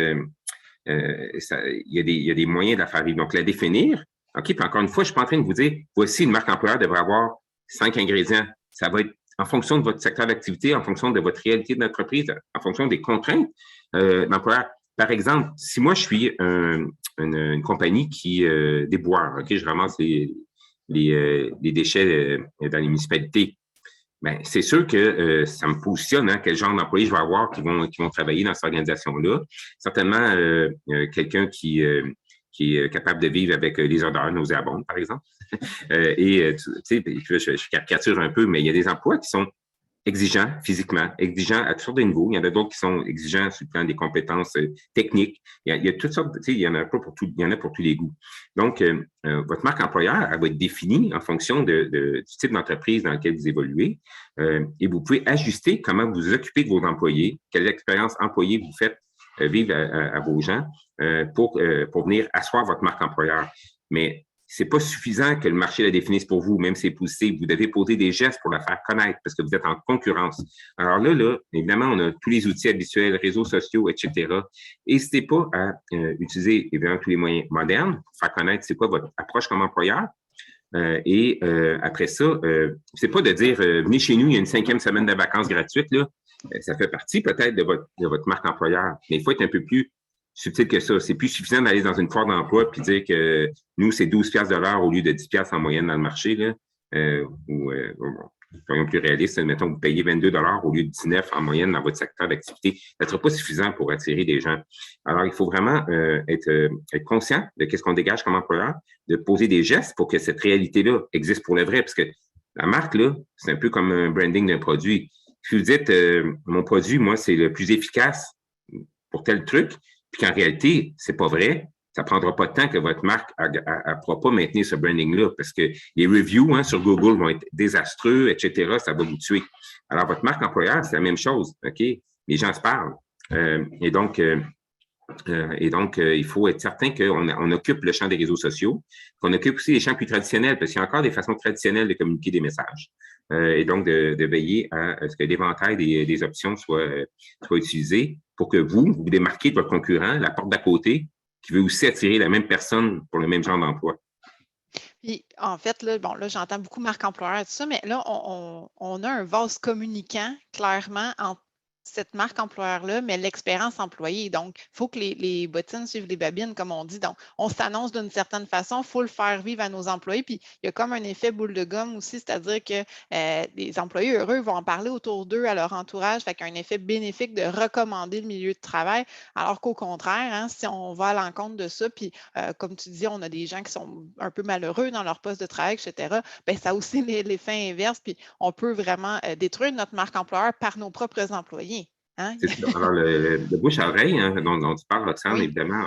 il y a des moyens de la faire vivre. Donc, la définir. OK, puis encore une fois, je ne suis pas en train de vous dire, voici une marque employeur devrait avoir 5 ingrédients. Ça va être en fonction de votre secteur d'activité, en fonction de votre réalité d'entreprise, en fonction des contraintes d'employeur. Par exemple, si moi, je suis une compagnie qui déboire, OK, je ramasse les déchets dans les municipalités. Bien, c'est sûr que ça me positionne, quel genre d'employés je vais avoir qui vont travailler dans cette organisation-là. Certainement, quelqu'un qui est capable de vivre avec les odeurs nauséabondes, par exemple. Tu sais, je caricature un peu, mais il y a des emplois qui sont exigeants physiquement, exigeants à toutes sortes de niveaux. Il y en a d'autres qui sont exigeants sur le plan des compétences techniques. Il y a toutes sortes, tu sais, il y en a pas pour tout, il y en a pour tous les goûts. Donc, votre marque employeur, elle va être définie en fonction du type d'entreprise dans lequel vous évoluez. Et vous pouvez ajuster comment vous occupez de vos employés, quelles expériences employées vous faites vivre à vos gens pour venir asseoir votre marque employeur. Mais c'est pas suffisant que le marché la définisse pour vous, même si c'est positif. Vous devez poser des gestes pour la faire connaître parce que vous êtes en concurrence. Alors là, évidemment, on a tous les outils habituels, réseaux sociaux, etc. N'hésitez pas à utiliser évidemment tous les moyens modernes pour faire connaître c'est quoi votre approche comme employeur. Après ça, c'est pas de dire venez chez nous, il y a une 5e semaine de vacances gratuite, là. Ça fait partie peut-être de votre marque employeur, mais il faut être un peu plus subtil que ça. C'est plus suffisant d'aller dans une foire d'emploi puis dire que nous, c'est 12 piastres de l'heure au lieu de 10 piastres en moyenne dans le marché, là. Soyons plus réalistes, mettons, vous payez 22 au lieu de 19 en moyenne dans votre secteur d'activité. Ça ne sera pas suffisant pour attirer des gens. Alors, il faut vraiment être conscient de ce qu'on dégage comme employeur, de poser des gestes pour que cette réalité-là existe pour le vrai. Parce que la marque, là, c'est un peu comme un branding d'un produit. Si vous dites, mon produit, moi, c'est le plus efficace pour tel truc, puis qu'en réalité, c'est pas vrai, ça prendra pas de temps que votre marque ne pourra pas maintenir ce branding-là parce que les reviews sur Google vont être désastreux, etc. Ça va vous tuer. Alors, votre marque employeur, c'est la même chose, OK? Les gens se parlent. Et donc, il faut être certain qu'on occupe le champ des réseaux sociaux, qu'on occupe aussi les champs plus traditionnels, parce qu'il y a encore des façons traditionnelles de communiquer des messages. Et donc, de veiller à ce que l'éventail des options soit utilisé pour que vous démarquez de votre concurrent, la porte d'à côté, qui veut aussi attirer la même personne pour le même genre d'emploi. Puis, en fait, là, bon, là, j'entends beaucoup marque employeur, tout ça, mais là, on a un vase communicant, clairement, entre cette marque employeur-là, mais l'expérience employée. Donc, il faut que les bottines suivent les babines, comme on dit. Donc, on s'annonce d'une certaine façon, il faut le faire vivre à nos employés. Puis, il y a comme un effet boule de gomme aussi, c'est-à-dire que les employés heureux vont en parler autour d'eux, à leur entourage, fait qu'un effet bénéfique de recommander le milieu de travail. Alors qu'au contraire, hein, si on va à l'encontre de ça, puis comme tu dis, on a des gens qui sont un peu malheureux dans leur poste de travail, etc., bien, ça a aussi l'effet inverse, puis on peut vraiment détruire notre marque employeur par nos propres employés. Hein? C'est ça. Alors, le bouche à oreille, dont tu parles, Roxane, Oui. évidemment,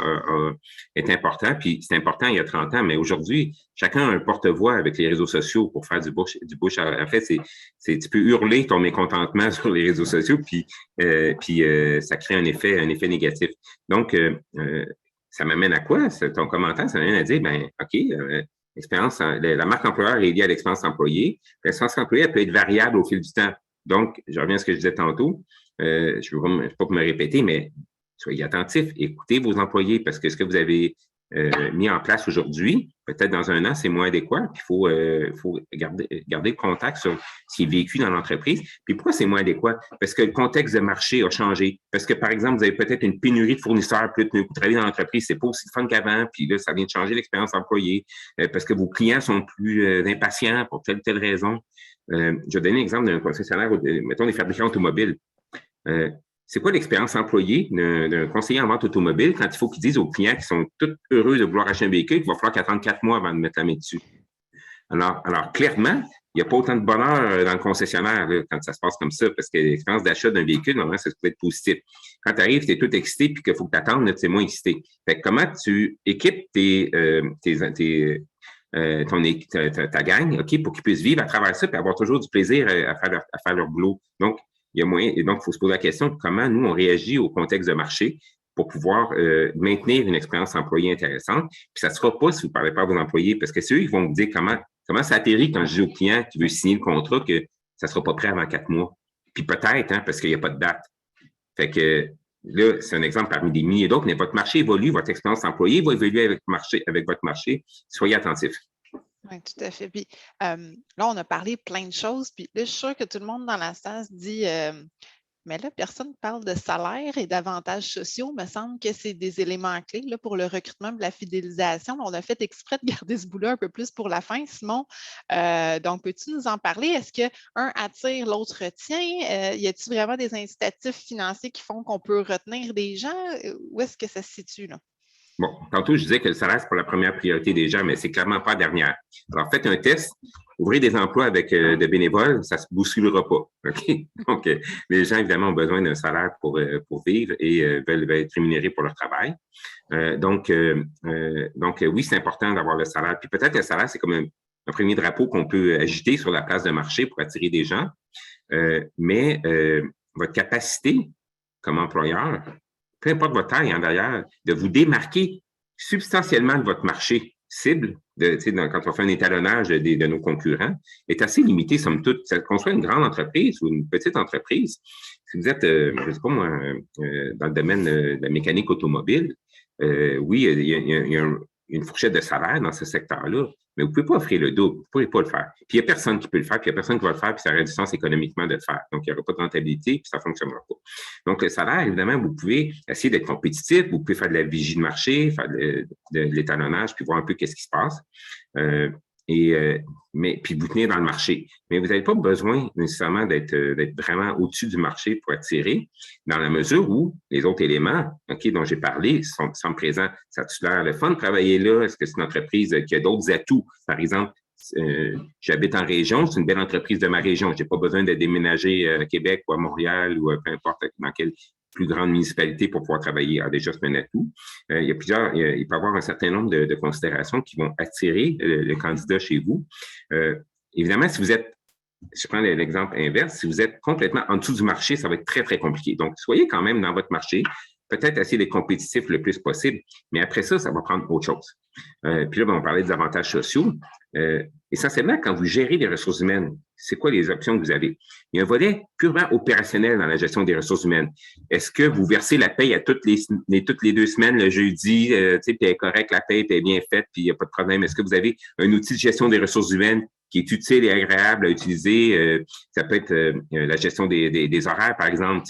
est important. Puis c'est important il y a 30 ans, mais aujourd'hui, chacun a un porte-voix avec les réseaux sociaux pour faire du bouche à oreille. En fait, tu peux hurler ton mécontentement sur les réseaux sociaux, puis ça crée un effet négatif. Donc, ça m'amène à quoi? Ton commentaire, ça m'amène à dire, ben, OK, la marque employeur est liée à l'expérience employée. L'expérience employée, elle peut être variable au fil du temps. Donc, je reviens à ce que je disais tantôt. Je ne veux pas me répéter, mais soyez attentifs, écoutez vos employés parce que ce que vous avez mis en place aujourd'hui, peut-être dans un an, c'est moins adéquat. Puis il faut garder le contact sur ce qui est vécu dans l'entreprise. Puis pourquoi c'est moins adéquat? Parce que le contexte de marché a changé. Parce que, par exemple, vous avez peut-être une pénurie de fournisseurs, plus vous travaillez dans l'entreprise, c'est pas aussi fun qu'avant, puis là, ça vient de changer l'expérience employée, parce que vos clients sont plus impatients pour telle ou telle raison. Je vais donner l'exemple d'un concessionnaire, mettons des fabricants automobiles. C'est quoi l'expérience employée d'un conseiller en vente automobile quand il faut qu'ils disent aux clients qui sont tous heureux de vouloir acheter un véhicule qu'il va falloir qu'ils attendent 4 mois avant de mettre la main dessus? Alors clairement, il n'y a pas autant de bonheur dans le concessionnaire là, quand ça se passe comme ça, parce que l'expérience d'achat d'un véhicule, normalement, ça peut être positif. Quand tu arrives, tu es tout excité puis qu'il faut que tu attendes, tu es moins excité. Fait que comment tu équipes ta gang, OK, pour qu'ils puissent vivre à travers ça et avoir toujours du plaisir à faire leur boulot. Donc, il y a moyen, et donc, il faut se poser la question de comment nous, on réagit au contexte de marché pour pouvoir maintenir une expérience employée intéressante. Puis ça ne sera pas si vous ne parlez pas à vos employés, parce que c'est eux qui vont vous dire comment ça atterrit quand je dis au client qui veut signer le contrat que ça ne sera pas prêt avant 4 mois. Puis peut-être, parce qu'il n'y a pas de date. Fait que là, c'est un exemple parmi des milliers d'autres, mais votre marché évolue, votre expérience employée va évoluer avec votre marché. Soyez attentifs. Oui, tout à fait. Puis là, on a parlé plein de choses. Puis là, je suis sûre que tout le monde dans la salle se dit mais là, personne ne parle de salaire et d'avantages sociaux. Il me semble que c'est des éléments clés là, pour le recrutement et la fidélisation. On a fait exprès de garder ce bout-là un peu plus pour la fin, Simon. Donc, peux-tu nous en parler? Est-ce qu'un attire, l'autre retient? Y a-t-il vraiment des incitatifs financiers qui font qu'on peut retenir des gens? Où est-ce que ça se situe là? Bon, tantôt, je disais que le salaire, c'est pas la première priorité des gens, mais c'est clairement pas la dernière. Alors, faites un test, ouvrez des emplois avec des bénévoles, ça se bousculera pas. OK? Donc, les gens, évidemment, ont besoin d'un salaire pour vivre et veulent être rémunérés pour leur travail. Donc, oui, c'est important d'avoir le salaire. Puis peut-être le salaire, c'est comme un premier drapeau qu'on peut agiter sur la place de marché pour attirer des gens. Mais votre capacité comme employeur, peu importe votre taille, d'ailleurs, de vous démarquer substantiellement de votre marché cible, quand on fait un étalonnage de nos concurrents, est assez limité, somme toute. Qu'on soit une grande entreprise ou une petite entreprise, si vous êtes, je ne sais pas moi, dans le domaine de la mécanique automobile, oui, il y a une fourchette de salaire dans ce secteur-là, mais vous ne pouvez pas offrir le double. Vous ne pourrez pas le faire. Puis il n'y a personne qui peut le faire, puis il n'y a personne qui va le faire, puis ça aurait du sens économiquement de le faire. Donc, il n'y aura pas de rentabilité, puis ça ne fonctionnera pas. Donc, le salaire, évidemment, vous pouvez essayer d'être compétitif, vous pouvez faire de la vigie de marché, faire de l'étalonnage, puis voir un peu qu'est-ce qui se passe. Mais puis vous tenir dans le marché. Mais vous n'avez pas besoin nécessairement d'être vraiment au-dessus du marché pour attirer, dans la mesure où les autres éléments dont j'ai parlé sont présents. Ça a-tu l'air le fun de travailler là? Est-ce que c'est une entreprise qui a d'autres atouts? Par exemple, j'habite en région, c'est une belle entreprise de ma région. Je n'ai pas besoin de déménager à Québec ou à Montréal ou peu importe dans quelle plus grande municipalité pour pouvoir travailler. Alors déjà, c'est un atout. Il peut y avoir un certain nombre de considérations qui vont attirer le candidat chez vous. Évidemment, si vous êtes, je prends l'exemple inverse, si vous êtes complètement en dessous du marché, ça va être très, très compliqué. Donc, soyez quand même dans votre marché, peut-être essayer d'être compétitif le plus possible, mais après ça, ça va prendre autre chose. Puis là, on parlait des avantages sociaux. Essentiellement, quand vous gérez les ressources humaines, c'est quoi les options que vous avez? Il y a un volet purement opérationnel dans la gestion des ressources humaines. Est-ce que vous versez la paye à toutes les 2 semaines, le jeudi, puis elle est correcte, la paye, puis elle est bien faite, puis il n'y a pas de problème? Est-ce que vous avez un outil de gestion des ressources humaines qui est utile et agréable à utiliser? Ça peut être la gestion des horaires, par exemple,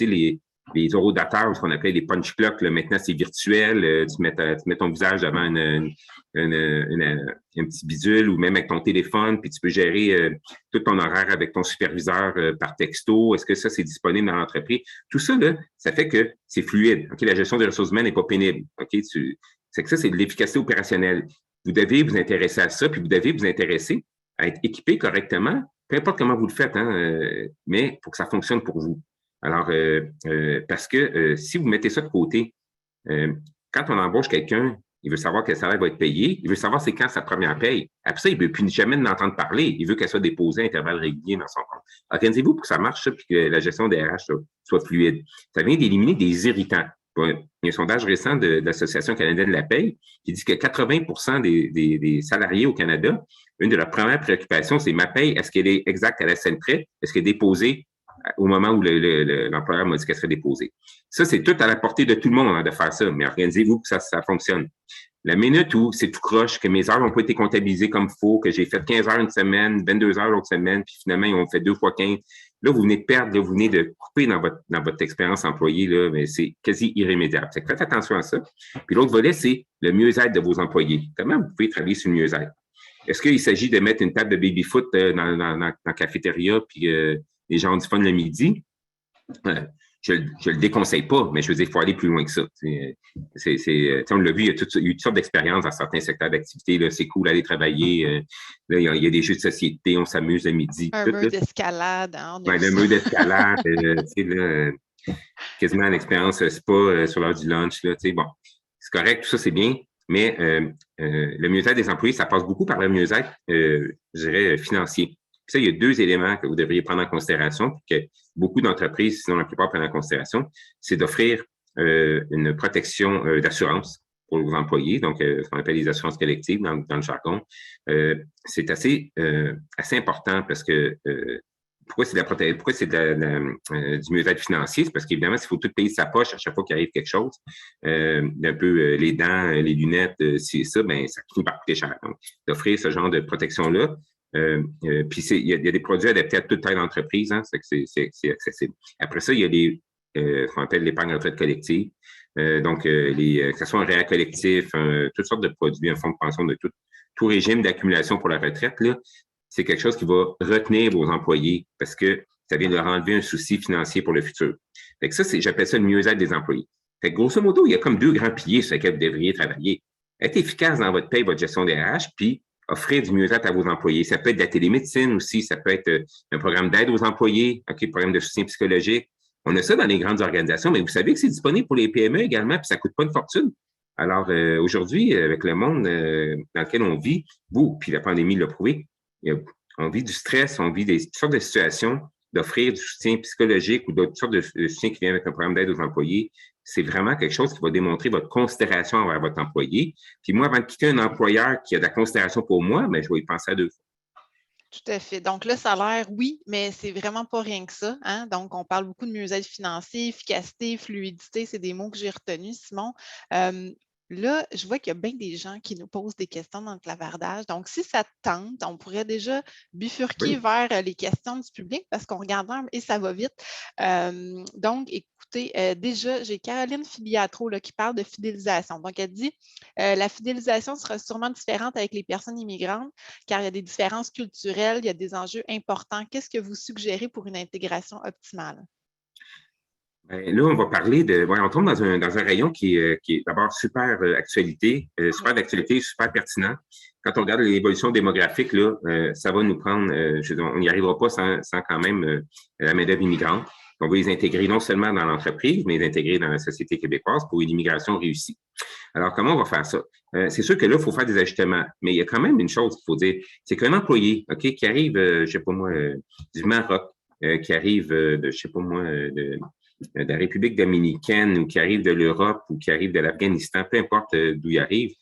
les horodateurs, ce qu'on appelle les punch clocks, là, maintenant c'est virtuel, tu mets ton visage devant un petit bidule ou même avec ton téléphone, puis tu peux gérer tout ton horaire avec ton superviseur par texto. Est-ce que ça, c'est disponible dans l'entreprise? Tout ça, là, ça fait que c'est fluide. Okay? La gestion des ressources humaines n'est pas pénible. Okay? C'est que ça, c'est de l'efficacité opérationnelle. Vous devez vous intéresser à ça, puis vous devez vous intéresser à être équipé correctement, peu importe comment vous le faites, mais pour que ça fonctionne pour vous. Alors, parce que si vous mettez ça de côté, quand on embauche quelqu'un, il veut savoir quel salaire va être payé, il veut savoir c'est quand sa première paye. Après ça, il ne veut plus jamais l'entendre parler. Il veut qu'elle soit déposée à intervalles réguliers dans son compte. Organisez-vous pour que ça marche, ça, puis que la gestion des RH soit fluide. Ça vient d'éliminer des irritants. Il y a un sondage récent de l'Association canadienne de la paye qui dit que 80% des salariés au Canada, une de leurs premières préoccupations, c'est ma paye, est-ce qu'elle est exacte à la scène près? Est-ce qu'elle est déposée au moment où l'employeur m'a dit qu'elle serait déposée? Ça, c'est tout à la portée de tout le monde de faire ça, mais organisez-vous que ça fonctionne. La minute où c'est tout croche, que mes heures n'ont pas été comptabilisées comme il faut, que j'ai fait 15 heures une semaine, 22 heures l'autre semaine, puis finalement, ils ont fait 2 fois 15. Là, vous venez de perdre, là, vous venez de couper dans votre expérience employée, là, mais c'est quasi irrémédiable. Faites attention à ça. Puis l'autre volet, c'est le mieux-être de vos employés. Comment vous pouvez travailler sur le mieux-être? Est-ce qu'il s'agit de mettre une table de baby-foot dans la cafétéria, puis les gens ont du fun le midi? Je le déconseille pas, mais je veux dire, il faut aller plus loin que ça. On l'a vu, il y a toutes sortes d'expériences dans certains secteurs d'activité. Là, c'est cool d'aller travailler. Là, il y a des jeux de société, on s'amuse le midi. Un mur d'escalade. Hein, le mur d'escalade, quasiment l'expérience spa sur l'heure du lunch. Là, bon, c'est correct, tout ça, c'est bien. Mais le mieux-être des employés, ça passe beaucoup par le mieux-être, je dirais, financier. Puis ça, il y a 2 éléments que vous devriez prendre en considération, que beaucoup d'entreprises, sinon la plupart prennent en considération, c'est d'offrir une protection d'assurance pour vos employés, donc ce qu'on appelle les assurances collectives dans le jargon. C'est assez important parce que pourquoi c'est du mieux-être financier? C'est parce qu'évidemment, s'il faut tout payer de sa poche à chaque fois qu'il arrive quelque chose, un peu les dents, les lunettes, si ça, ben ça finit par coûter cher. Donc, d'offrir ce genre de protection-là. Puis il y a des produits adaptés à toute taille d'entreprise, hein, c'est accessible. Après ça, il y a ce qu'on appelle l'épargne retraite collective. Donc, que ce soit un réel collectif, toutes sortes de produits, un fonds de pension de tout régime d'accumulation pour la retraite, là, c'est quelque chose qui va retenir vos employés parce que ça vient de leur enlever un souci financier pour le futur. Fait que ça, j'appelle ça le mieux-être des employés. Fait que grosso modo, il y a comme 2 grands piliers sur lesquels vous devriez travailler. Être efficace dans votre paye, votre gestion des RH, puis offrir du mieux-être à vos employés. Ça peut être de la télémédecine aussi, ça peut être un programme d'aide aux employés, un programme de soutien psychologique. On a ça dans les grandes organisations, mais vous savez que c'est disponible pour les PME également, puis ça ne coûte pas une fortune. Alors, aujourd'hui, avec le monde dans lequel on vit, puis la pandémie l'a prouvé, on vit du stress, on vit toutes sortes de situations, d'offrir du soutien psychologique ou d'autres sortes de soutien qui vient avec un programme d'aide aux employés. C'est vraiment quelque chose qui va démontrer votre considération envers votre employé. Puis moi, avant de quitter un employeur qui a de la considération pour moi, je vais y penser à 2 fois. Tout à fait. Donc, le salaire, oui, mais c'est vraiment pas rien que ça. Hein? Donc, on parle beaucoup de mieux-être financier, efficacité, fluidité, c'est des mots que j'ai retenus, Simon. Là, je vois qu'il y a bien des gens qui nous posent des questions dans le clavardage. Donc, si ça te tente, on pourrait déjà bifurquer Oui. vers les questions du public parce qu'on regarde l'heure et ça va vite. Donc, écoutez, déjà, j'ai Caroline Filiatro là, qui parle de fidélisation. Donc, elle dit la fidélisation sera sûrement différente avec les personnes immigrantes car il y a des différences culturelles, il y a des enjeux importants. Qu'est-ce que vous suggérez pour une intégration optimale? Ben, là, on va parler de. Ouais, on tombe dans un rayon qui est d'abord super actualité, super d'actualité, super pertinent. Quand on regarde l'évolution démographique, là, ça va nous prendre, on n'y arrivera pas sans quand même la main-d'œuvre immigrante. On va les intégrer non seulement dans l'entreprise, mais les intégrer dans la société québécoise pour une immigration réussie. Alors, comment on va faire ça? C'est sûr que là, il faut faire des ajustements, mais il y a quand même une chose qu'il faut dire, c'est qu'un employé, OK, qui arrive, je sais pas moi, du Maroc, qui arrive de, je sais pas moi, de la République dominicaine ou qui arrivent de l'Europe ou qui arrivent de l'Afghanistan, peu importe d'où ils arrivent,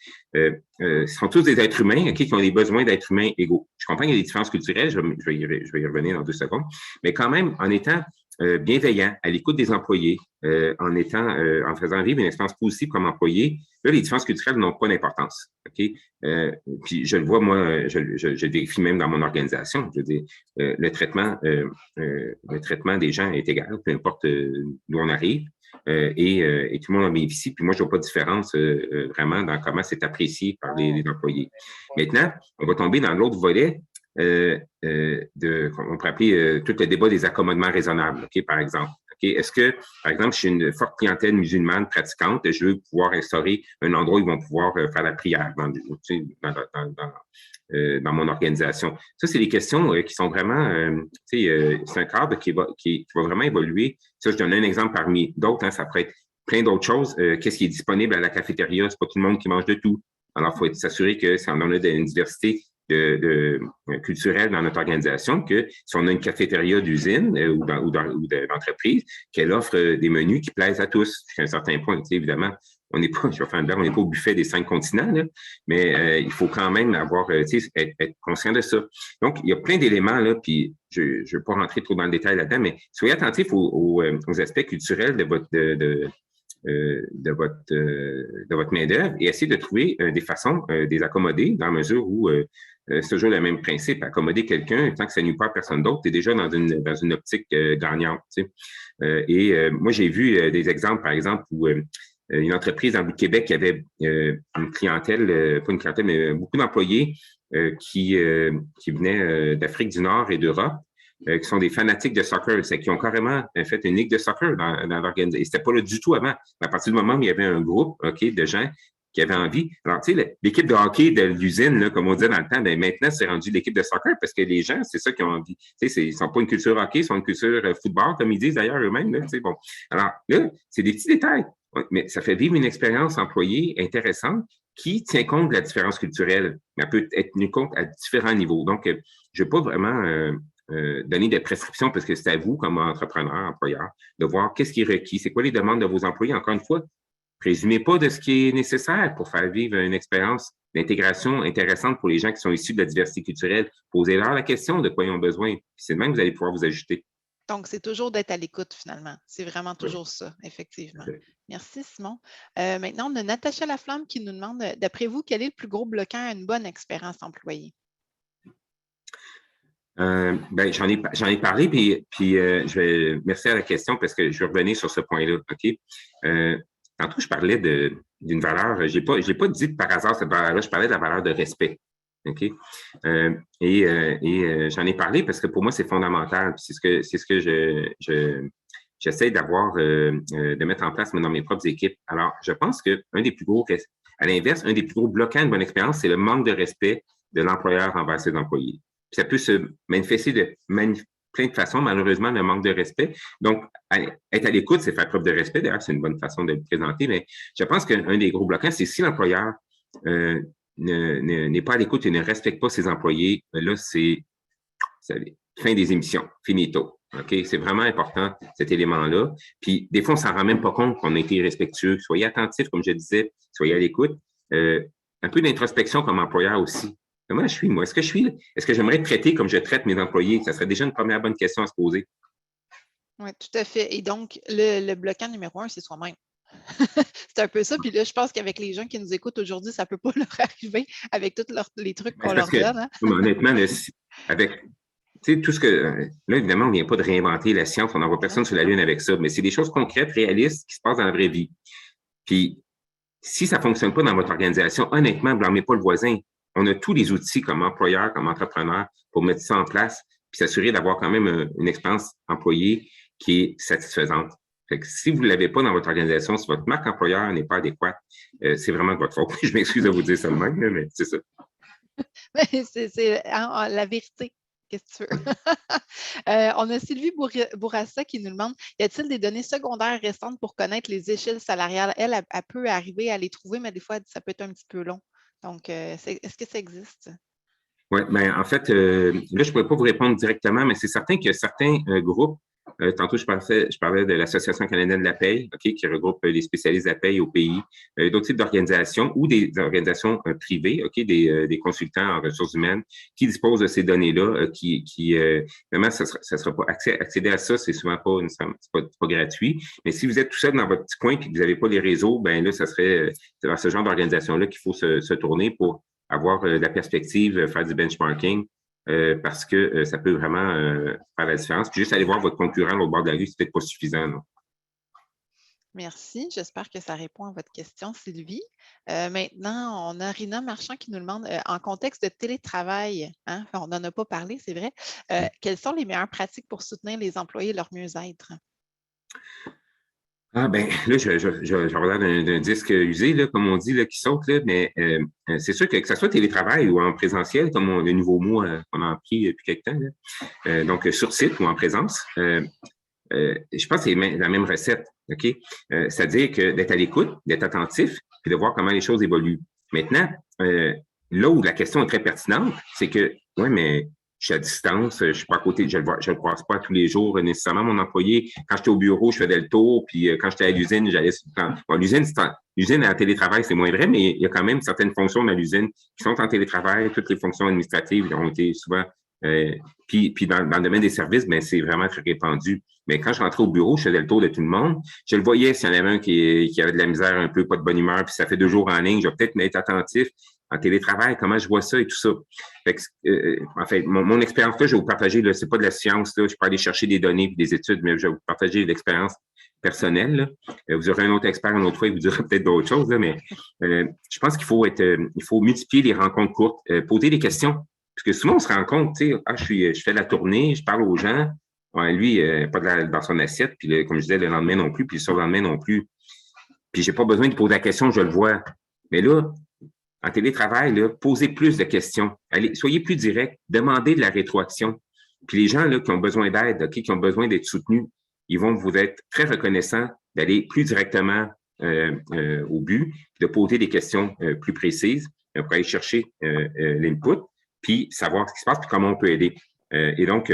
sont tous des êtres humains okay, qui ont des besoins d'êtres humains égaux. Je comprends qu'il y a des différences culturelles, je vais y revenir dans 2 secondes, mais quand même, en étant bienveillant, à l'écoute des employés, en faisant vivre une expérience positive comme employé, là, les différences culturelles n'ont pas d'importance. Okay? Puis je le vois, moi, je le vérifie même dans mon organisation. Je veux dire, le traitement des gens est égal, peu importe d'où on arrive, et tout le monde en bénéficie. Puis moi, je ne vois pas de différence vraiment dans comment c'est apprécié par les employés. Maintenant, on va tomber dans l'autre volet on pourrait appeler tout le débat des accommodements raisonnables, okay, par exemple. Okay? Est-ce que, par exemple, je suis une forte clientèle musulmane pratiquante et je veux pouvoir instaurer un endroit où ils vont pouvoir faire la prière dans mon organisation? Ça, c'est des questions qui sont vraiment, c'est un cadre qui va vraiment évoluer. Ça, je donne un exemple parmi d'autres. Hein, ça pourrait être plein d'autres choses. Qu'est-ce qui est disponible à la cafétéria? C'est pas tout le monde qui mange de tout. Alors, il faut s'assurer que si on en a une diversité culturelle dans notre organisation, que si on a une cafétéria d'usine ou d'entreprise, qu'elle offre des menus qui plaisent à tous. Jusqu'à un certain point, évidemment, on n'est pas, je vais faire une blague, on n'est pas au buffet des 5 continents, là, mais il faut quand même être conscient de ça. Donc, il y a plein d'éléments, là, puis je ne vais pas rentrer trop dans le détail là-dedans, mais soyez attentifs aux aspects culturels de votre main-d'œuvre et essayez de trouver des façons de les accommoder dans la mesure où c'est toujours le même principe. Accommoder quelqu'un, tant que ça ne nuit pas à personne d'autre, tu es déjà dans une optique gagnante. Tu sais. Moi, j'ai vu des exemples, par exemple, où une entreprise dans le Québec qui avait une clientèle, pas une clientèle, mais beaucoup d'employés qui venaient d'Afrique du Nord et d'Europe, qui sont des fanatiques de soccer, c'est qui ont carrément fait une ligue de soccer dans l'organisation. Et c'était pas là du tout avant. À partir du moment où il y avait un groupe de gens qui avaient envie. Alors, tu sais, l'équipe de hockey de l'usine, là, comme on disait dans le temps, ben, maintenant, c'est rendu l'équipe de soccer parce que les gens, c'est ça qu'ils ont envie. Tu sais, ils sont pas une culture hockey, ils sont une culture football, comme ils disent d'ailleurs eux-mêmes. Là, tu sais, bon. Alors, là, c'est des petits détails. Mais ça fait vivre une expérience employée intéressante qui tient compte de la différence culturelle, mais elle peut être tenue compte à différents niveaux. Donc, je ne veux pas vraiment donner des prescriptions parce que c'est à vous, comme entrepreneur, employeur, de voir qu'est-ce qui est requis, c'est quoi les demandes de vos employés. Encore une fois, présumez pas de ce qui est nécessaire pour faire vivre une expérience d'intégration intéressante pour les gens qui sont issus de la diversité culturelle. Posez-leur la question de quoi ils ont besoin. Puis c'est de même que vous allez pouvoir vous ajuster. Donc, c'est toujours d'être à l'écoute finalement. C'est vraiment Oui. toujours ça, effectivement. Merci, Simon. Maintenant, on a Natacha Laflamme qui nous demande, d'après vous, quel est le plus gros bloquant à une bonne expérience employée? Ben, j'en ai parlé, puis merci à la question parce que je vais revenir sur ce point-là. OK? Tantôt, je parlais d'une valeur, je n'ai pas dit par hasard cette valeur-là, je parlais de la valeur de respect. OK? J'en ai parlé parce que pour moi, c'est fondamental. C'est ce que j'essaie d'avoir, de mettre en place dans mes propres équipes. Alors, je pense qu'un des plus gros, à l'inverse, un des plus gros bloquants d'une bonne expérience, c'est le manque de respect de l'employeur envers ses employés. Puis ça peut se manifester de plein de façons, malheureusement, le manque de respect. Donc, être à l'écoute, c'est faire preuve de respect. D'ailleurs, c'est une bonne façon de le présenter, mais je pense qu'un des gros bloquants, c'est si l'employeur n'est pas à l'écoute et ne respecte pas ses employés, là, c'est fin des émissions, finito. OK? C'est vraiment important, cet élément-là. Puis, des fois, on ne s'en rend même pas compte qu'on a été irrespectueux. Soyez attentifs, comme je disais, soyez à l'écoute. Un peu d'introspection comme employeur aussi. Comment je suis, moi? Est-ce que j'aimerais être traité comme je traite mes employés? Ça serait déjà une première bonne question à se poser. Oui, tout à fait. Et donc, le bloquant numéro 1, c'est soi-même. C'est un peu ça. Puis là, je pense qu'avec les gens qui nous écoutent aujourd'hui, ça ne peut pas leur arriver avec tous les trucs qu'on Parce leur que, donne. Hein? honnêtement, là, avec tout ce que. Là, évidemment, on ne vient pas de réinventer la science, on n'envoie personne sur la Lune avec ça, mais c'est des choses concrètes, réalistes, qui se passent dans la vraie vie. Puis, si ça ne fonctionne pas dans votre organisation, honnêtement, ne blâmez pas le voisin. On a tous les outils comme employeur, comme entrepreneur pour mettre ça en place, puis s'assurer d'avoir quand même une expérience employée qui est satisfaisante. Fait que si vous ne l'avez pas dans votre organisation, si votre marque employeur n'est pas adéquate, c'est vraiment de votre faute. Je m'excuse de vous dire ça de même, mais c'est ça. C'est la vérité. Qu'est-ce que tu veux? On a Sylvie Bourassa qui nous demande, y a-t-il des données secondaires récentes pour connaître les échelles salariales? Elle peut arriver à les trouver, mais des fois, ça peut être un petit peu long. Donc, est-ce que ça existe? Oui, ben en fait, là, je ne pourrais pas vous répondre directement, mais c'est certain qu'il y a certains groupes. Tantôt, je parlais de l'Association canadienne de la paye, OK, qui regroupe les spécialistes de la paye au pays, d'autres types d'organisations ou des organisations privées, OK, des consultants en ressources humaines qui disposent de ces données-là, vraiment, ça sera pas accéder à ça, c'est souvent pas, pas gratuit. Mais si vous êtes tout seul dans votre petit coin et que vous n'avez pas les réseaux, ben là, ça serait dans ce genre d'organisation-là qu'il faut se tourner pour avoir de la perspective, faire du benchmarking, parce que ça peut vraiment faire la différence. Puis juste aller voir votre concurrent au bord de la rue, c'est peut-être pas suffisant. Non? Merci. J'espère que ça répond à votre question, Sylvie. Maintenant, on a Rina Marchand qui nous demande, en contexte de télétravail, hein, on n'en a pas parlé, c'est vrai, quelles sont les meilleures pratiques pour soutenir les employés et leur mieux-être? Ah ben là, je regarde d'un disque usé, là, comme on dit, là, qui saute, là, mais c'est sûr que ça soit télétravail ou en présentiel, comme le nouveau mot qu'on a appris depuis quelque temps, là, donc sur site ou en présence, je pense que c'est la même recette, OK? C'est-à-dire que d'être à l'écoute, d'être attentif, puis de voir comment les choses évoluent. Maintenant, là où la question est très pertinente, c'est que, ouais, mais je suis à distance, je suis pas à côté, je le croise pas tous les jours nécessairement, mon employé. Quand j'étais au bureau, je faisais le tour, puis quand j'étais à l'usine, j'allais sur le temps. Bon, l'usine en télétravail, c'est moins vrai, mais il y a quand même certaines fonctions dans l'usine qui sont en télétravail. Toutes les fonctions administratives ont été souvent puis dans le domaine des services, ben c'est vraiment très répandu. Mais quand je rentrais au bureau, je faisais le tour de tout le monde. Je le voyais s'il y en avait un qui avait de la misère un peu, pas de bonne humeur, puis ça fait 2 jours en ligne, je vais peut-être être attentif en télétravail, comment je vois ça et tout ça. Fait que, en fait, mon expérience là, je vais vous partager, là, c'est pas de la science, là, je peux aller chercher des données et des études, mais je vais vous partager l'expérience personnelle. Là. Vous aurez un autre expert une autre fois, il vous dira peut-être d'autres choses, là, mais je pense qu'il faut il faut multiplier les rencontres courtes, poser des questions. Parce que souvent, on se rend compte, tu sais, je fais la tournée, je parle aux gens. Ouais, lui, pas dans son assiette, puis comme je disais, le lendemain non plus, puis le surlendemain non plus. Puis j'ai pas besoin de poser la question, je le vois. Mais là, en télétravail, là, posez plus de questions. Allez, soyez plus direct, demandez de la rétroaction. Puis les gens là, qui ont besoin d'aide, okay, qui ont besoin d'être soutenus, ils vont vous être très reconnaissants d'aller plus directement au but, de poser des questions plus précises pour aller chercher l'input, puis savoir ce qui se passe, puis comment on peut aider. Et donc,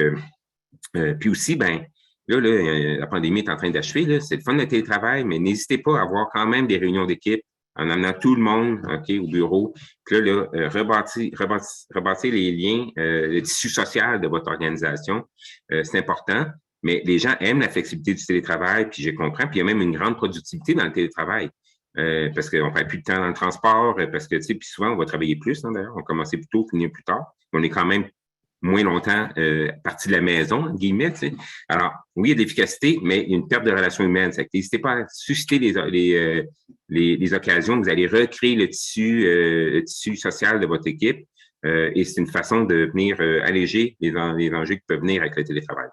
puis aussi, ben là, la pandémie est en train d'achever, c'est le fun de télétravail, mais n'hésitez pas à avoir quand même des réunions d'équipe en amenant tout le monde au bureau. Puis là, rebâtir les liens, le tissu social de votre organisation, c'est important. Mais les gens aiment la flexibilité du télétravail, puis je comprends. Puis il y a même une grande productivité dans le télétravail. Parce qu'on ne perd plus de temps dans le transport, parce que, tu sais, puis souvent, on va travailler plus, hein, d'ailleurs. On commence plus tôt, finir plus tard. On est quand même moins longtemps parti de la maison, entre guillemets. Tu sais. Alors, oui, il y a de l'efficacité, mais il y a une perte de relations humaines. N'hésitez pas à susciter les occasions. Vous allez recréer le tissu social de votre équipe. Et c'est une façon de venir alléger les enjeux qui peuvent venir avec le télétravail.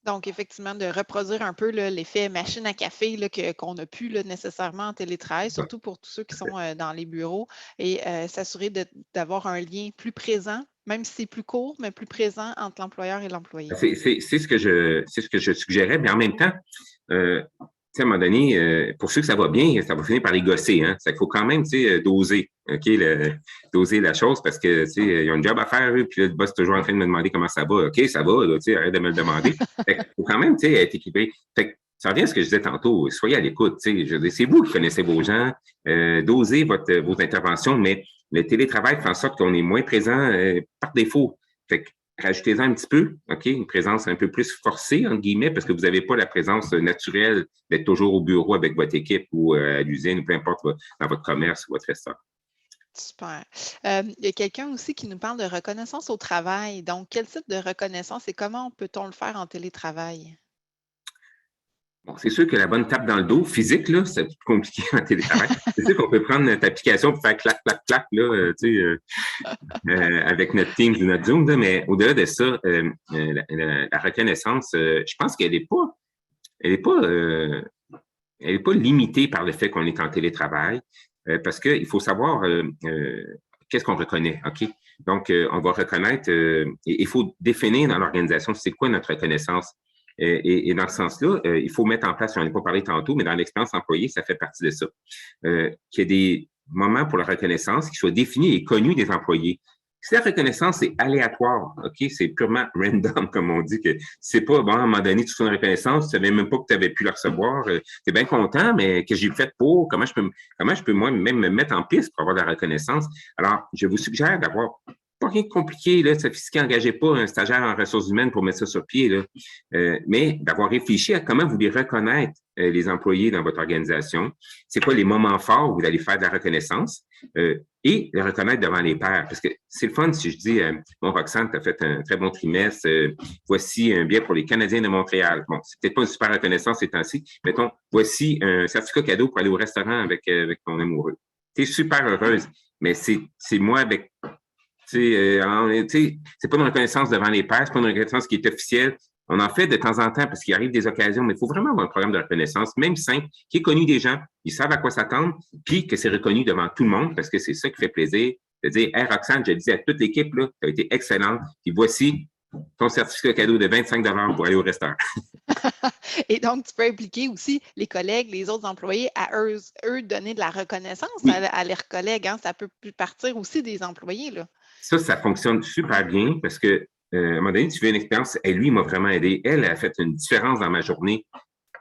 Donc, effectivement, de reproduire un peu l'effet machine à café qu'on n'a plus nécessairement en télétravail, surtout pour tous ceux qui sont dans les bureaux, et s'assurer d'avoir un lien plus présent, même si c'est plus court, mais plus présent entre l'employeur et l'employé. C'est ce que je suggérais, mais en même temps, à un moment donné, pour ceux que ça va bien, ça va finir par les gosser. Hein? Il faut quand même doser, doser la chose parce que il y a un job à faire, puis là, le boss est toujours en train de me demander comment ça va. OK, ça va, là, arrête de me le demander. Il faut quand même être équipé. Fait que, ça revient à ce que je disais tantôt, soyez à l'écoute. C'est vous qui connaissez vos gens, dosez vos interventions, mais le télétravail fait en sorte qu'on est moins présent par défaut. Fait que rajoutez-en un petit peu, OK? Une présence un peu plus forcée, entre guillemets, parce que vous n'avez pas la présence naturelle d'être toujours au bureau avec votre équipe ou à l'usine, ou peu importe, dans votre commerce ou votre restaurant. Super. Il y a quelqu'un aussi qui nous parle de reconnaissance au travail. Donc, quel type de reconnaissance et comment peut-on le faire en télétravail? Bon, c'est sûr que la bonne tape dans le dos, physique, là, c'est plus compliqué en télétravail. C'est sûr qu'on peut prendre notre application pour faire clac, clac, clac, là, avec notre Teams ou notre Zoom, là, mais au-delà de ça, la reconnaissance, je pense qu'elle n'est pas, elle est pas, elle est pas limitée par le fait qu'on est en télétravail, parce qu'il faut savoir qu'est-ce qu'on reconnaît, OK? Donc, on va reconnaître, et il faut définir dans l'organisation c'est quoi notre reconnaissance. Et dans ce sens-là, il faut mettre en place, j'en ai pas parlé tantôt, mais dans l'expérience employée, ça fait partie de ça. Qu'il y ait des moments pour la reconnaissance qui soient définis et connus des employés. Si la reconnaissance est aléatoire, OK, c'est purement random, comme on dit, que c'est pas, bon, à un moment donné, tu fais une reconnaissance, tu savais même pas que tu avais pu la recevoir, tu es bien content, mais que j'ai fait pour, comment je peux moi-même me mettre en piste pour avoir de la reconnaissance. Alors, je vous suggère d'avoir pas rien de compliqué, là, Sophistiqué, engagez pas un stagiaire en ressources humaines pour mettre ça sur pied, là. Mais d'avoir réfléchi à comment vous les reconnaître, les employés dans votre organisation. C'est quoi les moments forts où vous allez faire de la reconnaissance et le reconnaître devant les pairs. Parce que c'est le fun si je dis, bon, Roxane, tu as fait un très bon trimestre, voici un billet pour les Canadiens de Montréal. Bon, c'est peut-être pas une super reconnaissance ces temps-ci. Mettons, voici un certificat cadeau pour aller au restaurant avec ton amoureux. Tu es super heureuse, mais c'est moi avec c'est pas une reconnaissance devant les pairs, c'est pas une reconnaissance qui est officielle. On en fait de temps en temps parce qu'il arrive des occasions, mais il faut vraiment avoir un programme de reconnaissance, même simple, qui est connu des gens, ils savent à quoi s'attendre, puis que c'est reconnu devant tout le monde parce que c'est ça qui fait plaisir. De dire, hey Roxane, je disais à toute l'équipe, tu as été excellente, puis voici ton certificat cadeau de 25 $ pour aller au restaurant. Et donc, tu peux impliquer aussi les collègues, les autres employés, à eux donner de la reconnaissance Oui. à leurs collègues. Hein? Ça peut partir aussi des employés, là. Ça fonctionne super bien parce que, à un moment donné, tu fais une expérience, et lui, il m'a vraiment aidé. Elle a fait une différence dans ma journée.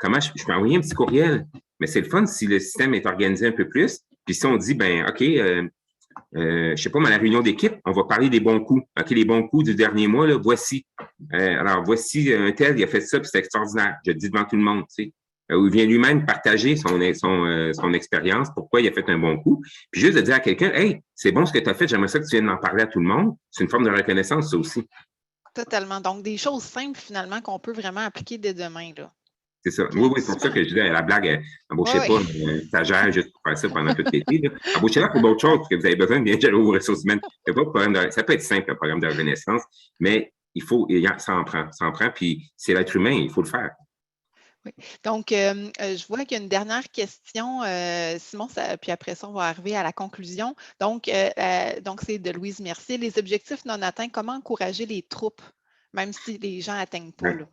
Comment je peux envoyer un petit courriel? Mais c'est le fun si le système est organisé un peu plus. Puis si on dit, ben, OK, je sais pas, mais à la réunion d'équipe, on va parler des bons coups. OK, les bons coups du dernier mois, là, voici. Alors, voici un tel, il a fait ça, puis c'est extraordinaire. Je le dis devant tout le monde, tu sais. Où il vient lui-même partager son expérience, pourquoi il a fait un bon coup. Puis juste de dire à quelqu'un, hey, c'est bon ce que tu as fait, j'aimerais ça que tu viennes en parler à tout le monde. C'est une forme de reconnaissance, ça aussi. Totalement. Donc, des choses simples, finalement, qu'on peut vraiment appliquer dès demain, là. C'est ça. Okay, Oui, c'est pour ça que je disais la blague, embauchez pas un stagiaire juste pour faire ça pendant tout l'été. Embauchez-la pour d'autres choses, parce que vous avez besoin de bien gérer vos ressources humaines. Ça peut être simple, le programme de reconnaissance, mais ça en prend, puis c'est l'être humain, il faut le faire. Oui. Donc, je vois qu'il y a une dernière question, Simon, puis après ça, on va arriver à la conclusion. Donc, c'est de Louise Mercier. Les objectifs non atteints, comment encourager les troupes, même si les gens n'atteignent pas? Là?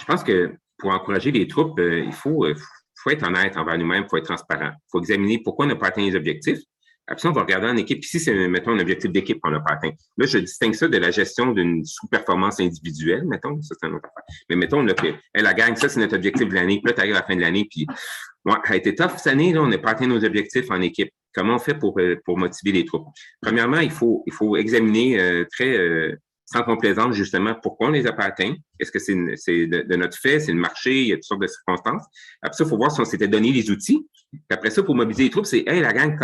Je pense que pour encourager les troupes, il faut être honnête envers nous-mêmes, il faut être transparent. Il faut examiner pourquoi on n'a pas atteint les objectifs. Après ça, on va regarder en équipe. Ici, c'est, mettons, un objectif d'équipe qu'on n'a pas atteint. Là, je distingue ça de la gestion d'une sous-performance individuelle, mettons. Ça, c'est une autre affaire. Mais mettons, là, la gang, ça, c'est notre objectif de l'année. Puis là, tu arrives à la fin de l'année, puis, ouais, ça a été tough cette année, là, on n'a pas atteint nos objectifs en équipe. Comment on fait pour motiver les troupes? Premièrement, il faut examiner sans complaisance, justement, pourquoi on ne les a pas atteints. Est-ce que c'est de notre fait, c'est le marché, il y a toutes sortes de circonstances. Après ça, il faut voir si on s'était donné les outils. Puis après ça, pour mobiliser les troupes, c'est, hey, la gang,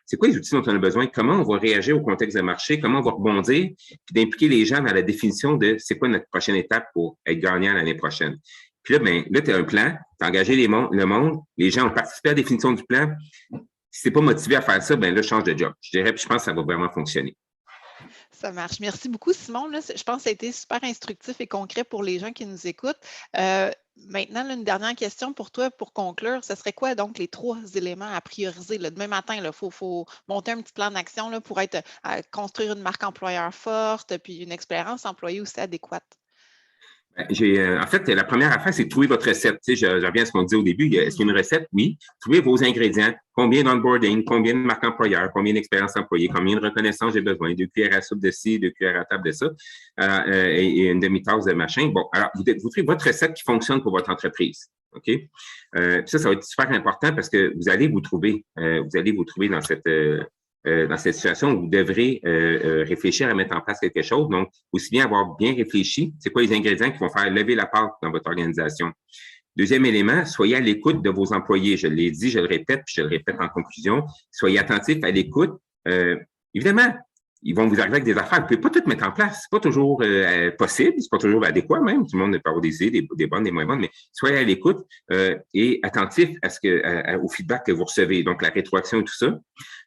c'est quoi les outils dont on a besoin? Comment on va réagir au contexte de marché? Comment on va rebondir? Puis d'impliquer les gens dans la définition de c'est quoi notre prochaine étape pour être gagnant l'année prochaine. Puis là, tu as un plan, tu as engagé le monde, les gens ont participé à la définition du plan. Si tu n'es pas motivé à faire ça, ben là, change de job. Je dirais, puis je pense que ça va vraiment fonctionner. Ça marche. Merci beaucoup, Simon. Là, je pense que ça a été super instructif et concret pour les gens qui nous écoutent. Maintenant, là, une dernière question pour toi, pour conclure. Ce serait quoi donc les 3 éléments à prioriser? Là, demain matin, il faut monter un petit plan d'action là, pour construire une marque employeur forte, puis une expérience employée aussi adéquate. En fait, la première affaire, c'est de trouver votre recette. Tu sais, je reviens à ce qu'on disait au début. Est-ce qu'il y a une recette? Oui. Trouvez vos ingrédients. Combien d'onboarding, combien de marques employeurs, combien d'expérience employée, combien de reconnaissance j'ai besoin, 2 cuillères à soupe de ci, 2 cuillères à table de ça, et une demi-tasse de machin. Bon, alors, vous trouvez votre recette qui fonctionne pour votre entreprise. OK? Ça va être super important parce que vous allez vous trouver dans dans cette situation où vous devrez réfléchir à mettre en place quelque chose. Donc, aussi bien avoir bien réfléchi, c'est quoi les ingrédients qui vont faire lever la pâte dans votre organisation. Deuxième élément, soyez à l'écoute de vos employés. Je l'ai dit, je le répète, puis je le répète en conclusion. Soyez attentifs à l'écoute. Évidemment, ils vont vous arriver avec des affaires. Vous ne pouvez pas tout mettre en place. C'est pas toujours possible, c'est pas toujours adéquat même. Tout le monde peut avoir des idées, des bonnes, des moins bonnes, mais soyez à l'écoute et attentifs au feedback que vous recevez, donc la rétroaction et tout ça.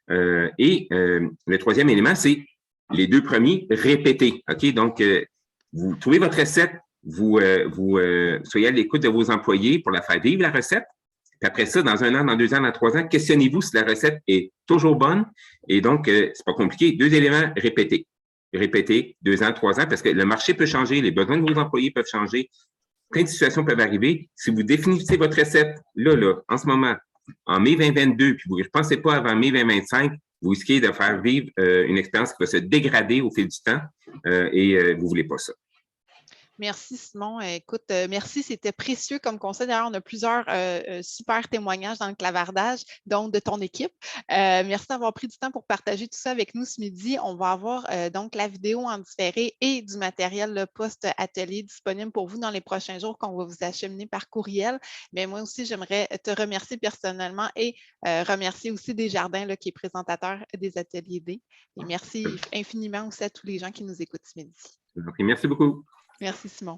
Le troisième élément, c'est les deux premiers, répéter. OK? Donc, vous trouvez votre recette, vous soyez à l'écoute de vos employés pour la faire vivre, la recette. Puis après ça, dans 1 an, dans 2 ans, dans 3 ans, questionnez-vous si la recette est toujours bonne. Et donc, c'est pas compliqué. 2 éléments, répétez. Répétez 2 ans, 3 ans, parce que le marché peut changer, les besoins de vos employés peuvent changer. Plein de situations peuvent arriver. Si vous définissez votre recette là, en ce moment, en mai 2022, puis vous ne repensez pas avant mai 2025, vous risquez de faire vivre une expérience qui va se dégrader au fil du temps et vous ne voulez pas ça. Merci, Simon. Écoute, merci, c'était précieux comme conseil. D'ailleurs, on a plusieurs super témoignages dans le clavardage, donc de ton équipe. Merci d'avoir pris du temps pour partager tout ça avec nous ce midi. On va avoir donc la vidéo en différé et du matériel post-atelier disponible pour vous dans les prochains jours qu'on va vous acheminer par courriel. Mais moi aussi, j'aimerais te remercier personnellement et remercier aussi Desjardins là, qui est présentateur des ateliers D. Et merci infiniment aussi à tous les gens qui nous écoutent ce midi. Merci beaucoup. Merci, Simon.